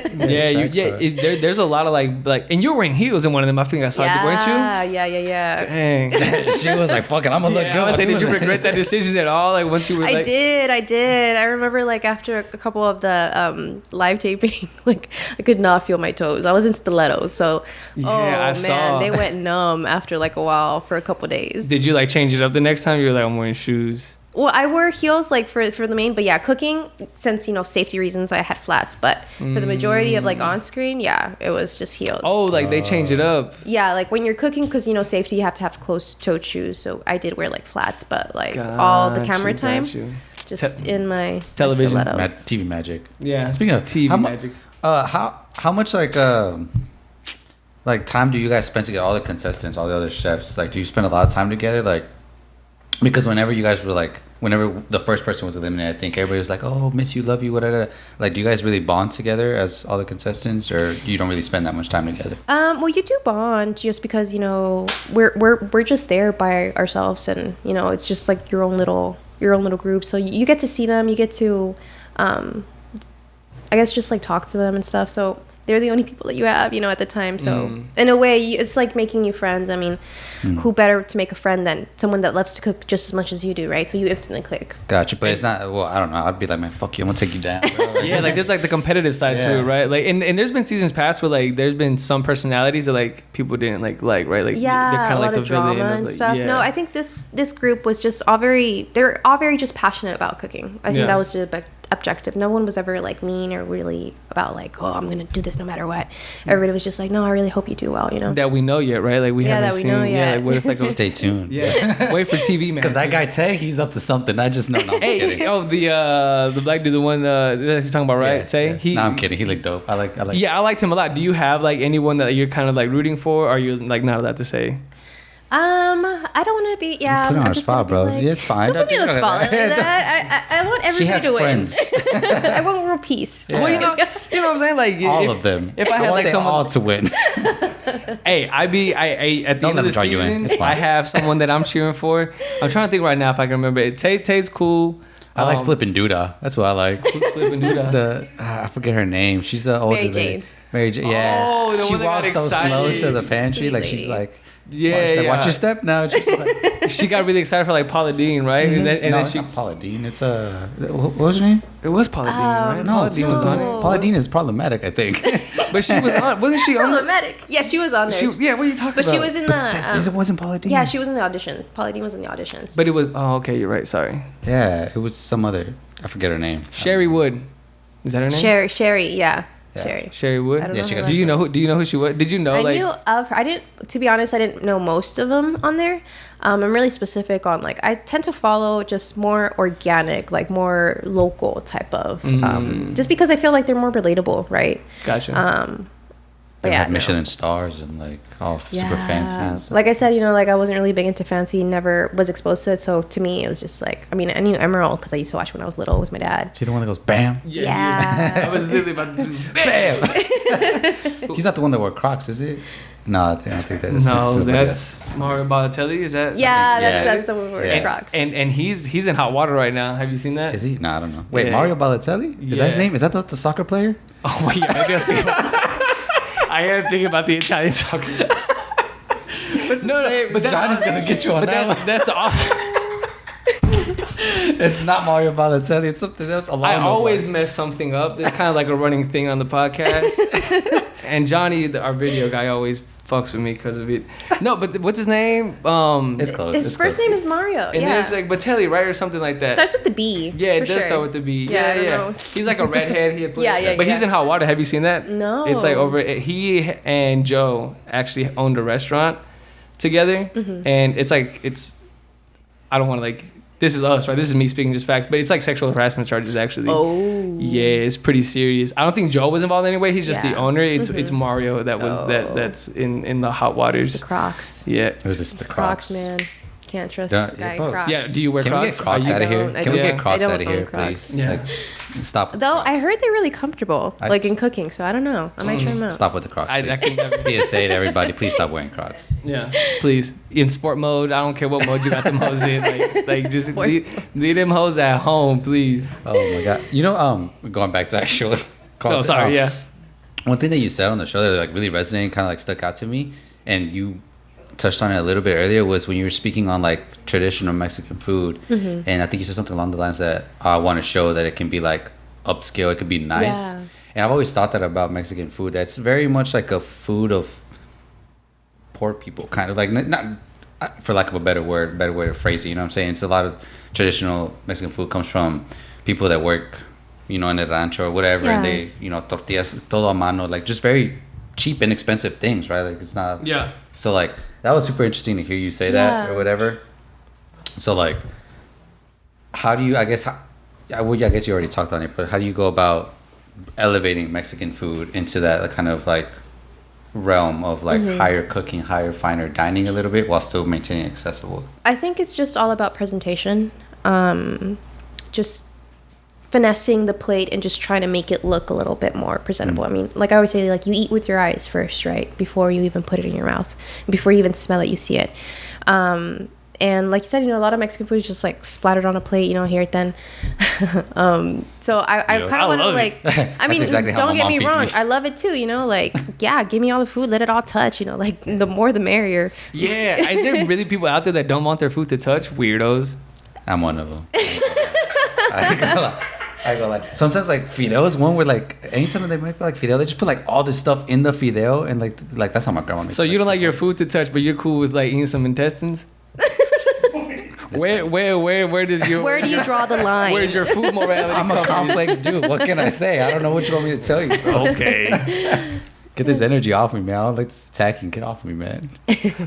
There's a lot of like, and you were wearing heels in one of them. I think I saw you, weren't you? Yeah. Dang. She was like, fucking, I'm gonna look good. I was saying, did you regret that decision at all? Like once you were I did. I remember like after a couple of the live taping, like I could not feel my toes. I was in stilettos, so I saw. They went numb after like a while for a couple days. Did you like change it up the next time? You were like, I'm wearing shoes. Well, I wore heels like for the main, but yeah, cooking, since, you know, safety reasons, I had flats. But for the majority of like on screen, yeah, it was just heels. Oh, like they changed it up. Yeah, like when you're cooking, because, you know, safety, you have to have closed-toed shoes. So I did wear like flats, but like all the camera time, just in my television, TV magic. Yeah. Speaking of TV magic, how much like time do you guys spend together? All the contestants, all the other chefs, like, do you spend a lot of time together? Like, because whenever you guys were like, whenever the first person was eliminated, I think everybody was like, "Oh, miss you, love you, whatever." Like, do you guys really bond together as all the contestants, or you don't really spend that much time together? Well, you do bond just because, you know, we're just there by ourselves, and, you know, it's just like your own little group. So you get to see them, you get to, I guess, just like talk to them and stuff. So they're the only people that you have, you know, at the time. So in a way, it's like making new friends. I mean, who better to make a friend than someone that loves to cook just as much as you do, right? So you instantly click. Gotcha. But it's not, well, I don't know. I'd be like, man, fuck you. I'm going to take you down. Yeah, like there's like the competitive side to it, right? Like, and there's been seasons past where like there's been some personalities that like people didn't like, right? Like, yeah, they're kind of like the drama and like, stuff. Yeah. No, I think this group was just they're all very just passionate about cooking. I think that was just objective. No one was ever like mean or really about like, oh, I'm gonna do this no matter what. Everybody was just like, no, I really hope you do well, you know. That we know yet, right? Like we haven't seen. Know yet. Yeah, like, what if like stay tuned. Yeah, wait for TV, man. Because that guy Tay, he's up to something. I just know. No, I'm just kidding. Oh, the black dude, the one that you're talking about, right? Tay. No, I'm kidding. He looked dope. I like. Yeah, I liked him a lot. Do you have like anyone that you're kind of like rooting for, or are you like not allowed to say? I don't want to be. Yeah, put her on the spot, bro. Yeah, it's fine. Don't put me on the spot like that. I want everybody to win. I want world peace. Yeah. Well, you know what I'm saying? Like all of them. If I had like someone all to win. Hey, I at the end of the season, I have someone that I'm cheering for. I'm trying to think right now if I can remember. Tay's cool. I like Flippin' Duda. That's what I like. Flippin' Duda. I forget her name. She's the older lady. Mary Jane. Yeah. Oh, she walks so slow to the pantry. Like she's like. Yeah, watch your step now. She got really excited for like Paula Deen, right? Mm-hmm. And then she, not Paula Deen. It's what was her name? It was Paula Deen, right? No, Paula Deen was on it. Paula Deen is problematic, I think. But she was on. Wasn't she on? Problematic. Yeah, she was on there. Yeah, what are you talking but about? she was in the. It wasn't Paula Deen. Yeah, she was in the audition. Paula Deen was in the auditions. But it was. Oh, okay. You're right. Sorry. Yeah, it was some other. I forget her name. Sherry Wood. Is that her name? Sherry. Yeah. Yeah. Sherry Wood. I don't Yeah, know she who got. Do you know who? Do you know who she was? Did you know? I knew of her. I didn't. To be honest, I didn't know most of them on there. I'm really specific on like I tend to follow just more organic, like more local type of. Just because I feel like they're more relatable, right? Gotcha. They yeah, had Michelin stars and like all super fancy and stuff. Like I said, like I wasn't really big into fancy, never was exposed to it. So to me, it was just like, I mean, I knew Emerald because I used to watch when I was little with my dad. See the one that goes bam? Yeah. I was literally about to do Bam! He's not the one that wore Crocs, is he? No, I think that's No, that's Mario Balotelli. Is that? Yeah, yeah. that's the one where it's Crocs. And he's in hot water right now. Have you seen that? Is he? No, I don't know. Wait, Yeah. Mario Balotelli? Is that his Yeah. name? Is that the soccer player? Oh yeah, maybe I'm thinking about I am thinking about the Italian soccer. No, but Johnny's gonna get you on that one. That's awful. It's not Mario Balotelli. It's something else. I always mess something up. It's kind of like a running thing on the podcast. And Johnny, our video guy, always fucks with me because of it. No, but what's his name? It's close. His first name is Mario. And Yeah. it's like Batelli, right, or something like that. Starts with the B. Yeah, it for does sure. start with the B. Yeah, I don't yeah. know. He's like a redhead. He had played, Yeah, But he's yeah. in hot water. Have you seen that? No. It's like he and Joe actually owned a restaurant together, and it's like I don't want to like. This is us, right? This is me speaking just facts, but it's like sexual harassment charges actually. Oh. Yeah, it's pretty serious. I don't think Joe was involved anyway. He's just the Yeah. owner. It's Mario that was that's in the hot waters. It's the Crocs. Yeah. It's just the Crocs, Crocs. man. Can't trust Yeah, the guy in both. Crocs. Yeah. Do you wear Can Crocs? we get Crocs Are you- out of here? don't- Can we I get don't- Crocs I out of don't here, own Crocs. please? Yeah. Like, stop. with Though Crocs. I heard they're really comfortable, like in cooking. So I don't know. I might try them out. Stop with the Crocs, I please. can never. PSA to everybody, please stop wearing Crocs. Yeah, please. In sport mode, I don't care what mode you got them hoes in. Like just leave them hoes at home, please. Oh my god. You know, going back to actual Oh, sorry. Yeah. One thing that you said on the show that like really resonated, kind of like stuck out to me, and you touched on it a little bit earlier, was when you were speaking on like traditional Mexican food, and I think you said something along the lines that I want to show that it can be like upscale, it could be nice. Yeah. And I've always thought that about Mexican food. That's very much like a food of poor people, kind of like not for lack of a better way to phrase it. You know what I'm saying? It's a lot of traditional Mexican food comes from people that work, in a rancho or whatever, and they, tortillas todo a mano, like just very cheap, inexpensive things, right? Like it's not. Yeah. So like that was super interesting to hear you say that or whatever. So like, how do you? I guess you already talked on it, but how do you go about elevating Mexican food into that kind of like realm of like higher cooking, higher finer dining a little bit while still maintaining accessible? I think it's just all about presentation. Just finessing the plate and just trying to make it look a little bit more presentable. I mean, like I always say, like you eat with your eyes first, right? Before you even put it in your mouth. Before you even smell it, you see it. And like you said, a lot of Mexican food is just like splattered on a plate, here it then. So I kind of want to like, I mean, exactly how don't my get me mom feeds wrong. me. I love it too, like, yeah, give me all the food, let it all touch, like the more the merrier. Yeah. Is there really people out there that don't want their food to touch? Weirdos. I'm one of them. I go like sometimes like fideo is one where like anytime they make like fideo, they just put like all this stuff in the fideo and like that's how my grandma makes. So you don't like your food to touch, but you're cool with like eating some intestines? Where does your Where do you draw the line? Where's your food morality? I'm a come from? complex dude. What can I say? I don't know what you want me to tell you. Okay. Get this energy off me, man. I don't like this attacking. Get off me, man.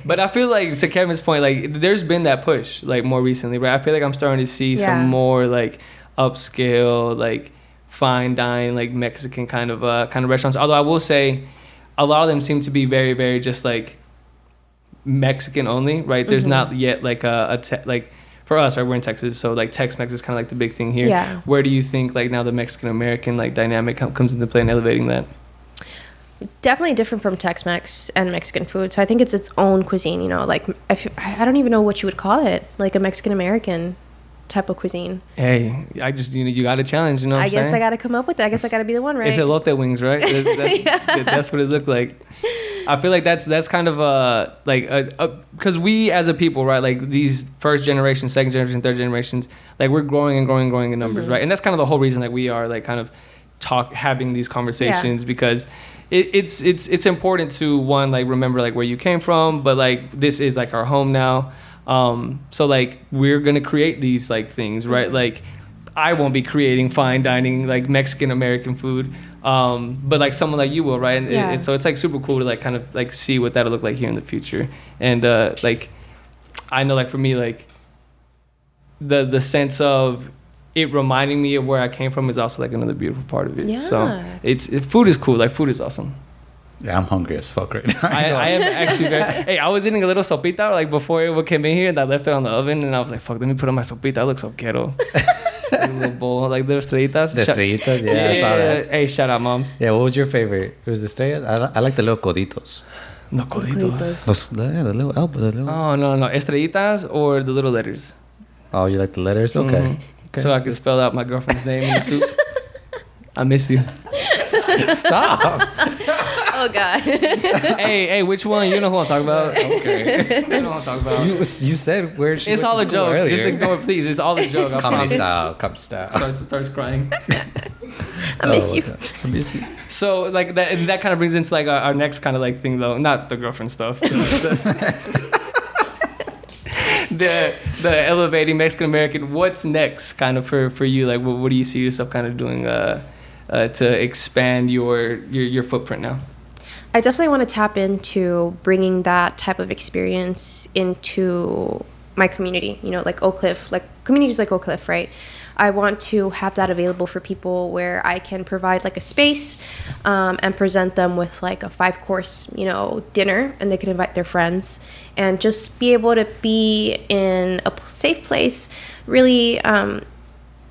But I feel like, to Kevin's point, like there's been that push like more recently, right? I feel like I'm starting to see some more like upscale, like fine dine, like Mexican kind of restaurants. Although I will say, a lot of them seem to be very, very just like Mexican only, right? There's not yet like like for us, right? We're in Texas, so like Tex-Mex is kind of like the big thing here. Yeah. Where do you think like now the Mexican American like dynamic comes into play in elevating that? Definitely different from Tex-Mex and Mexican food. So I think it's its own cuisine, like I don't even know what you would call it, like a Mexican American type of cuisine. Hey, I just you got a challenge, what I I'm guess saying? I got to come up with it. I guess I got to be the one, right? It's Elote Wings, right? That's what it looked like. I feel like that's kind of because we as a people, right, like these first generation, second generation, third generations, like we're growing and growing and growing in numbers, right? And that's kind of the whole reason like we are like kind of having these conversations because it's important to one, like remember like where you came from, but like this is like our home now. So like we're gonna create these like things, right? Like I won't be creating fine dining like Mexican American food, but like someone like you will, right? And so it's like super cool to like kind of like see what that'll look like here in the future. And like I know like for me like the sense of it reminding me of where I came from is also like another beautiful part of it. Yeah. So food is cool. Like food is awesome. Yeah, I'm hungry as fuck right now. I am actually hey, I was eating a little sopita like before it came in here, and I left it on the oven, and I was like, fuck, let me put on my sopita. It looks so ghetto. A little bowl, like the estrellitas. The estrellitas, yeah, I saw that. Hey, shout out, moms. Yeah, what was your favorite? It was the estrellas? I like the little coditos. No coditos. The little elbow, the little... Oh, no. Estrellitas or the little letters. Oh, you like the letters? Okay. Okay. So I could spell out my girlfriend's name in the soup. I miss you. Stop. Oh God. hey, which one? You know who I'm talking about. Okay. You know who I'm talking about. You said where she It's went all to a joke. Earlier. Just ignore it, please. It's all a joke. Comedy style. Starts crying. I miss you. I miss you. So like that kind of brings into like our next kind of like thing though, not the girlfriend stuff. The elevating Mexican American. What's next, kind of for you? Like, what do you see yourself kind of doing to expand your footprint now? I definitely want to tap into bringing that type of experience into my community. You know, like Oak Cliff, like communities like Oak Cliff, right? I want to have that available for people where I can provide like a space and present them with like a 5-course, dinner, and they can invite their friends and just be able to be in a safe place, really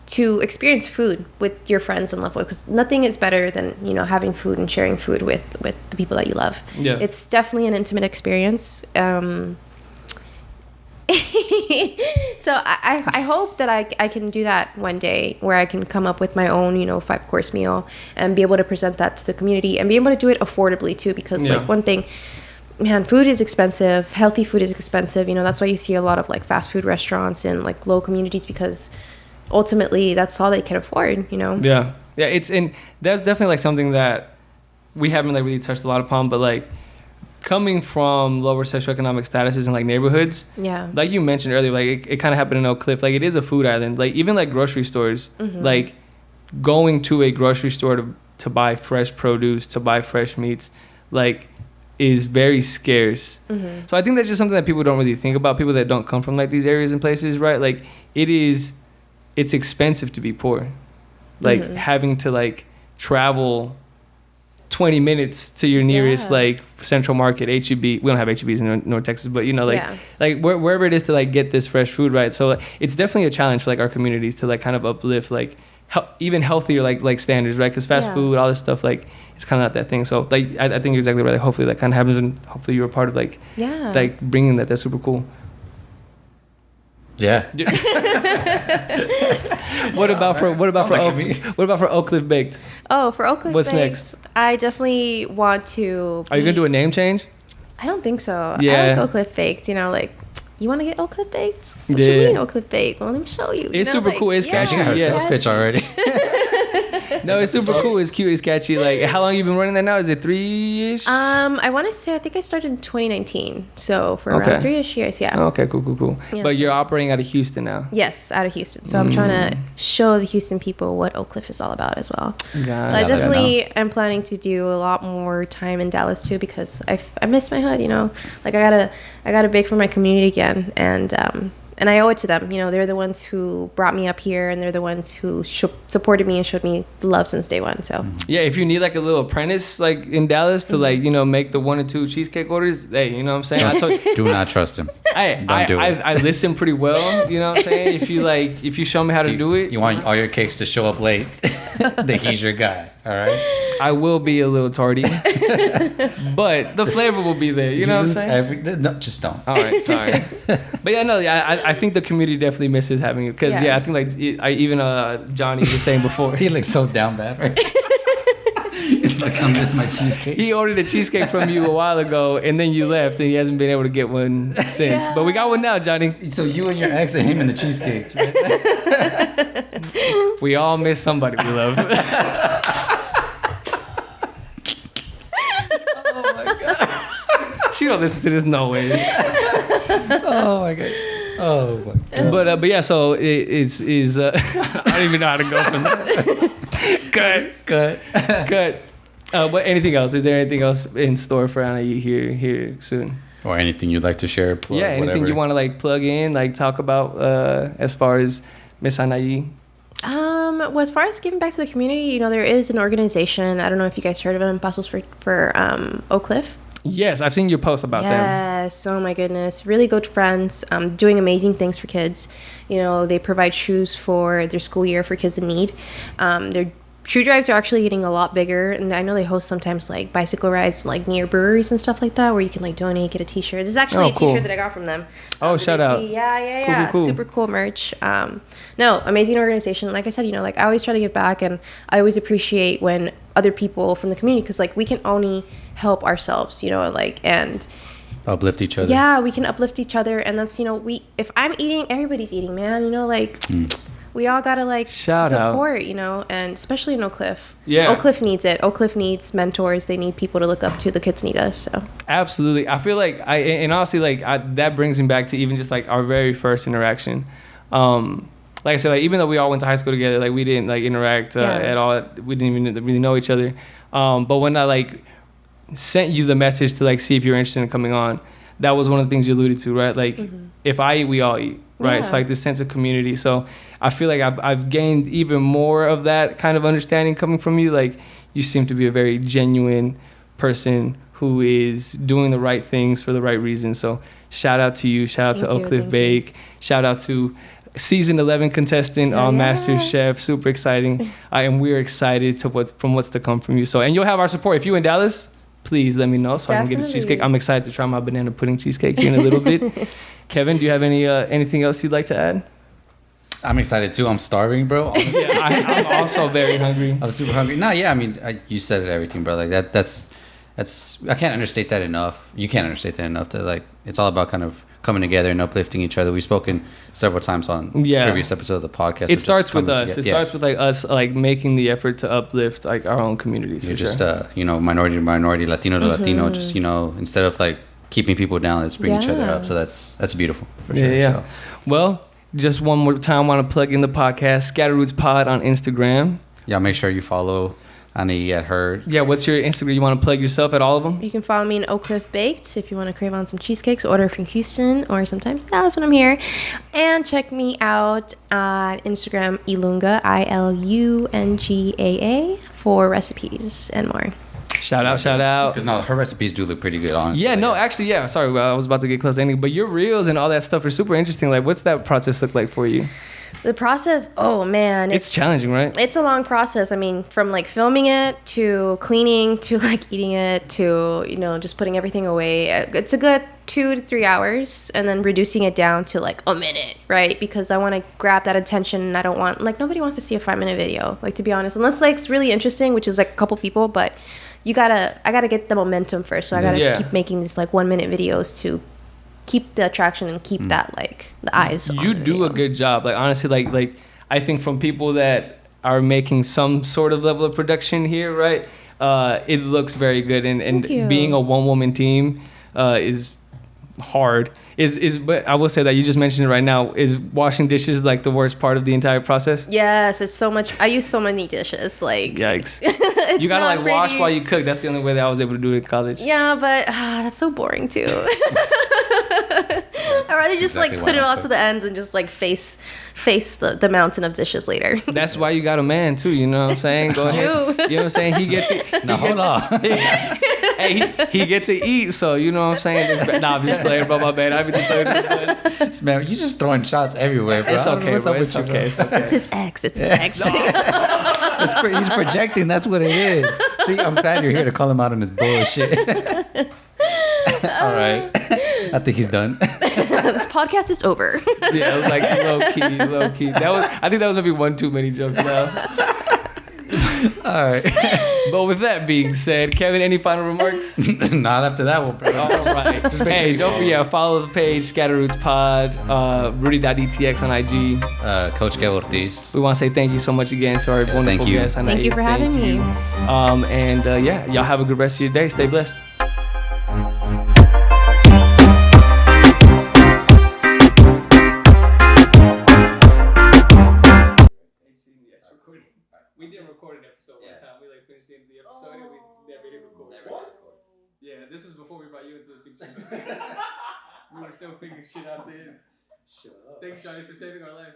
to experience food with your friends and loved ones, because nothing is better than having food and sharing food with the people that you love. Yeah. It's definitely an intimate experience. So I hope that I can do that one day, where I can come up with my own 5-course meal and be able to present that to the community and be able to do it affordably too, because like one thing, man, food is expensive. Healthy food is expensive. That's why you see a lot of like fast food restaurants in like low communities, because ultimately that's all they can afford. Yeah. And that's definitely like something that we haven't like really touched a lot upon, but like coming from lower socioeconomic statuses in like neighborhoods, like you mentioned earlier, like it kind of happened in Oak Cliff. Like it is a food island. Like even like grocery stores, like going to a grocery store to buy fresh produce, to buy fresh meats, like is very scarce. So I think that's just something that people don't really think about, people that don't come from like these areas and places, right? Like it's expensive to be poor. Like having to like travel 20 minutes to your nearest like Central Market, HEB. We don't have HEBs in North Texas, but like wherever it is to like get this fresh food, right? So like, it's definitely a challenge for like our communities to like kind of uplift like even healthier like standards, right? Because fast food, all this stuff, like it's kind of not that thing. So like I think you're exactly right. Like, hopefully that kind of happens, and hopefully you're a part of like bringing that. That's super cool. Yeah. What about for Oak Cliff Baked? Oh, for Oak Cliff What's Baked, next? I definitely want to. Are you gonna do a name change? I don't think so. Yeah. I like Oak Cliff Baked. Like, you want to get Oak Cliff Baked? What you mean Oak Cliff Baked? Well, let me show you. It's super cool. It's catchy. She got her sales pitch already. No, it's super cool. It's cute. It's catchy. Like, how long you been running that now? Is it 3-ish? I want to say, I think I started in 2019. So for around 3-ish years, yeah. Okay, cool. Yeah, but you're operating out of Houston now. Yes, out of Houston. So I'm trying to show the Houston people what Oak Cliff is all about as well. I definitely am planning to do a lot more time in Dallas too, because I miss my hood. Like I gotta bake for my community again, and I owe it to them. They're the ones who brought me up here, and they're the ones who supported me and showed me love since day one. So yeah, if you need like a little apprentice like in Dallas to like make the 1 or 2 cheesecake orders, hey, you know what I'm saying? Do not trust him. I listen pretty well. You know what I'm saying? If you show me how to do it, you want all your cakes to show up late. Then he's your guy. All right. I will be a little tardy, but the flavor will be there. You know what I'm saying? No, just don't. All right, sorry. But yeah, no, I think the community definitely misses having it, because I think like even Johnny was saying before. He looks so down bad, right? It's like, I miss my cheesecake. He ordered a cheesecake from you a while ago, and then you left, and he hasn't been able to get one since. But we got one now, Johnny. So you and your ex and him and the cheesecake. Right? We all miss somebody we love. don't listen to this, no way. Oh my god. Oh my god. But yeah, so it's I don't even know how to go from there. Cut. But anything else? Is there anything else in store for Annai here soon? Or anything you'd like to share? Plug, anything whatever. You want to like plug in, like talk about as far as Miss Annai? Well, as far as giving back to the community, there is an organization. I don't know if you guys heard of them, Bustles for Oak Cliff. Yes, I've seen your post about them. Yes, oh my goodness. Really good friends, doing amazing things for kids. They provide shoes for their school year for kids in need. Their shoe drives are actually getting a lot bigger, and I know they host sometimes like bicycle rides like near breweries and stuff like that, where you can like donate, get a t-shirt. This is actually a t-shirt that I got from them. Shout out. Yeah. Cool. Super cool merch. No, amazing organization. Like I said, like I always try to give back, and I always appreciate when other people from the community, because like we can only help ourselves, and uplift each other. Yeah, we can uplift each other, and that's if I'm eating, everybody's eating, man. We all gotta support, and especially in Oak Cliff. Yeah, Oak Cliff needs it. Oak Cliff needs mentors. They need people to look up to. The kids need us. So absolutely, I feel like honestly, that brings me back to even just like our very first interaction. Like I said, like even though we all went to high school together, like we didn't like interact at all. We didn't even really know each other. But when I like sent you the message to like see if you're interested in coming on, that was one of the things you alluded to, right? Like if I eat, we all eat, right? Yeah. So like this sense of community. So I feel like I've gained even more of that kind of understanding coming from you. Like you seem to be a very genuine person who is doing the right things for the right reasons. So shout out to you. Shout out to Oak Cliff Bake. Shout out to season 11 contestant, Master Chef. Super exciting. And we're excited to what's to come from you. So, and you'll have our support. If you're in Dallas, please let me know so I can get a cheesecake. I'm excited to try my banana pudding cheesecake in a little bit. Kevin, do you have anything else you'd like to add? I'm excited too. I'm starving, bro. Yeah, I'm also very hungry. I'm super hungry. No, yeah, I mean, you said it, everything, bro. Like that's I can't understate that enough. You can't understate that enough. That like it's all about kind of coming together and uplifting each other. We've spoken several times on previous episodes of the podcast. It starts with us. It starts with like us like making the effort to uplift like our own communities. You're just minority to minority, Latino to Latino. Just instead of like keeping people down, let's bring each other up. So that's beautiful for sure. Yeah. So. Well, just one more time, I want to plug in the podcast, Scatterroots Pod on Instagram. Yeah, make sure you follow Annai at her. Yeah, what's your Instagram? You want to plug yourself at all of them? You can follow me in Oak Cliff Baked if you want to crave on some cheesecakes. Order from Houston or sometimes Dallas when I'm here. And check me out on Instagram, Ilunga, ILUNGAA, for recipes and more. Shout out. Because her recipes do look pretty good, honestly. Yeah, no, actually, yeah. Sorry, I was about to get close to ending. But your reels and all that stuff are super interesting. Like, what's that process look like for you? The process, oh man. It's challenging, right? It's a long process. I mean, from like filming it to cleaning to like eating it to, just putting everything away. It's a good 2 to 3 hours, and then reducing it down to like a minute, right? Because I want to grab that attention, and I don't want, like, nobody wants to see a 5-minute video, like, to be honest, unless like it's really interesting, which is like a couple people, but I gotta get the momentum first. So I gotta keep making these like 1-minute videos to keep the attraction and keep that like the eyes. You do a good job. Like honestly, like I think from people that are making some sort of level of production here, right? It looks very good, and being a one-woman team is hard. But I will say that you just mentioned it right now. Is washing dishes like the worst part of the entire process? Yes, it's so much. I use so many dishes. Like yikes. You gotta like pretty. Wash while you cook. That's the only way that I was able to do it in college. Yeah, but that's so boring too. I'd rather just like put it all to the ends and just like face the mountain of dishes later. That's why you got a man too. You know what I'm saying? Go ahead. You know what I'm saying? He gets it. No, hold on. Hey, he gets to eat, so you know what I'm saying? Nah, I'm just playing, bro, my man. I be just playing this. Man, you just throwing shots everywhere, bro. It's okay, bro. It's okay. It's his ex. It's his ex. He's projecting. That's what it is. See, I'm glad you're here to call him out on his bullshit. All right. I think he's done. This podcast is over. Yeah, it was like low key. I think that was maybe one too many jokes now. All right. But with that being said, Kevin, any final remarks? Not after that one, bro. All right. Just hey, don't forget, follow the page, Scatterroots Pod, Rudy.dtx on IG. Coach Kev Ortiz. We want to say thank you so much again to our wonderful guests. Thank you for having me. And y'all have a good rest of your day. Stay blessed. it's recording. We didn't record an episode one time. We like finished the end of the episode and we never hit record. What? Yeah, this was before we brought you into the picture. We were still figuring shit out there. Shut up. Thanks, Johnny, for saving our life.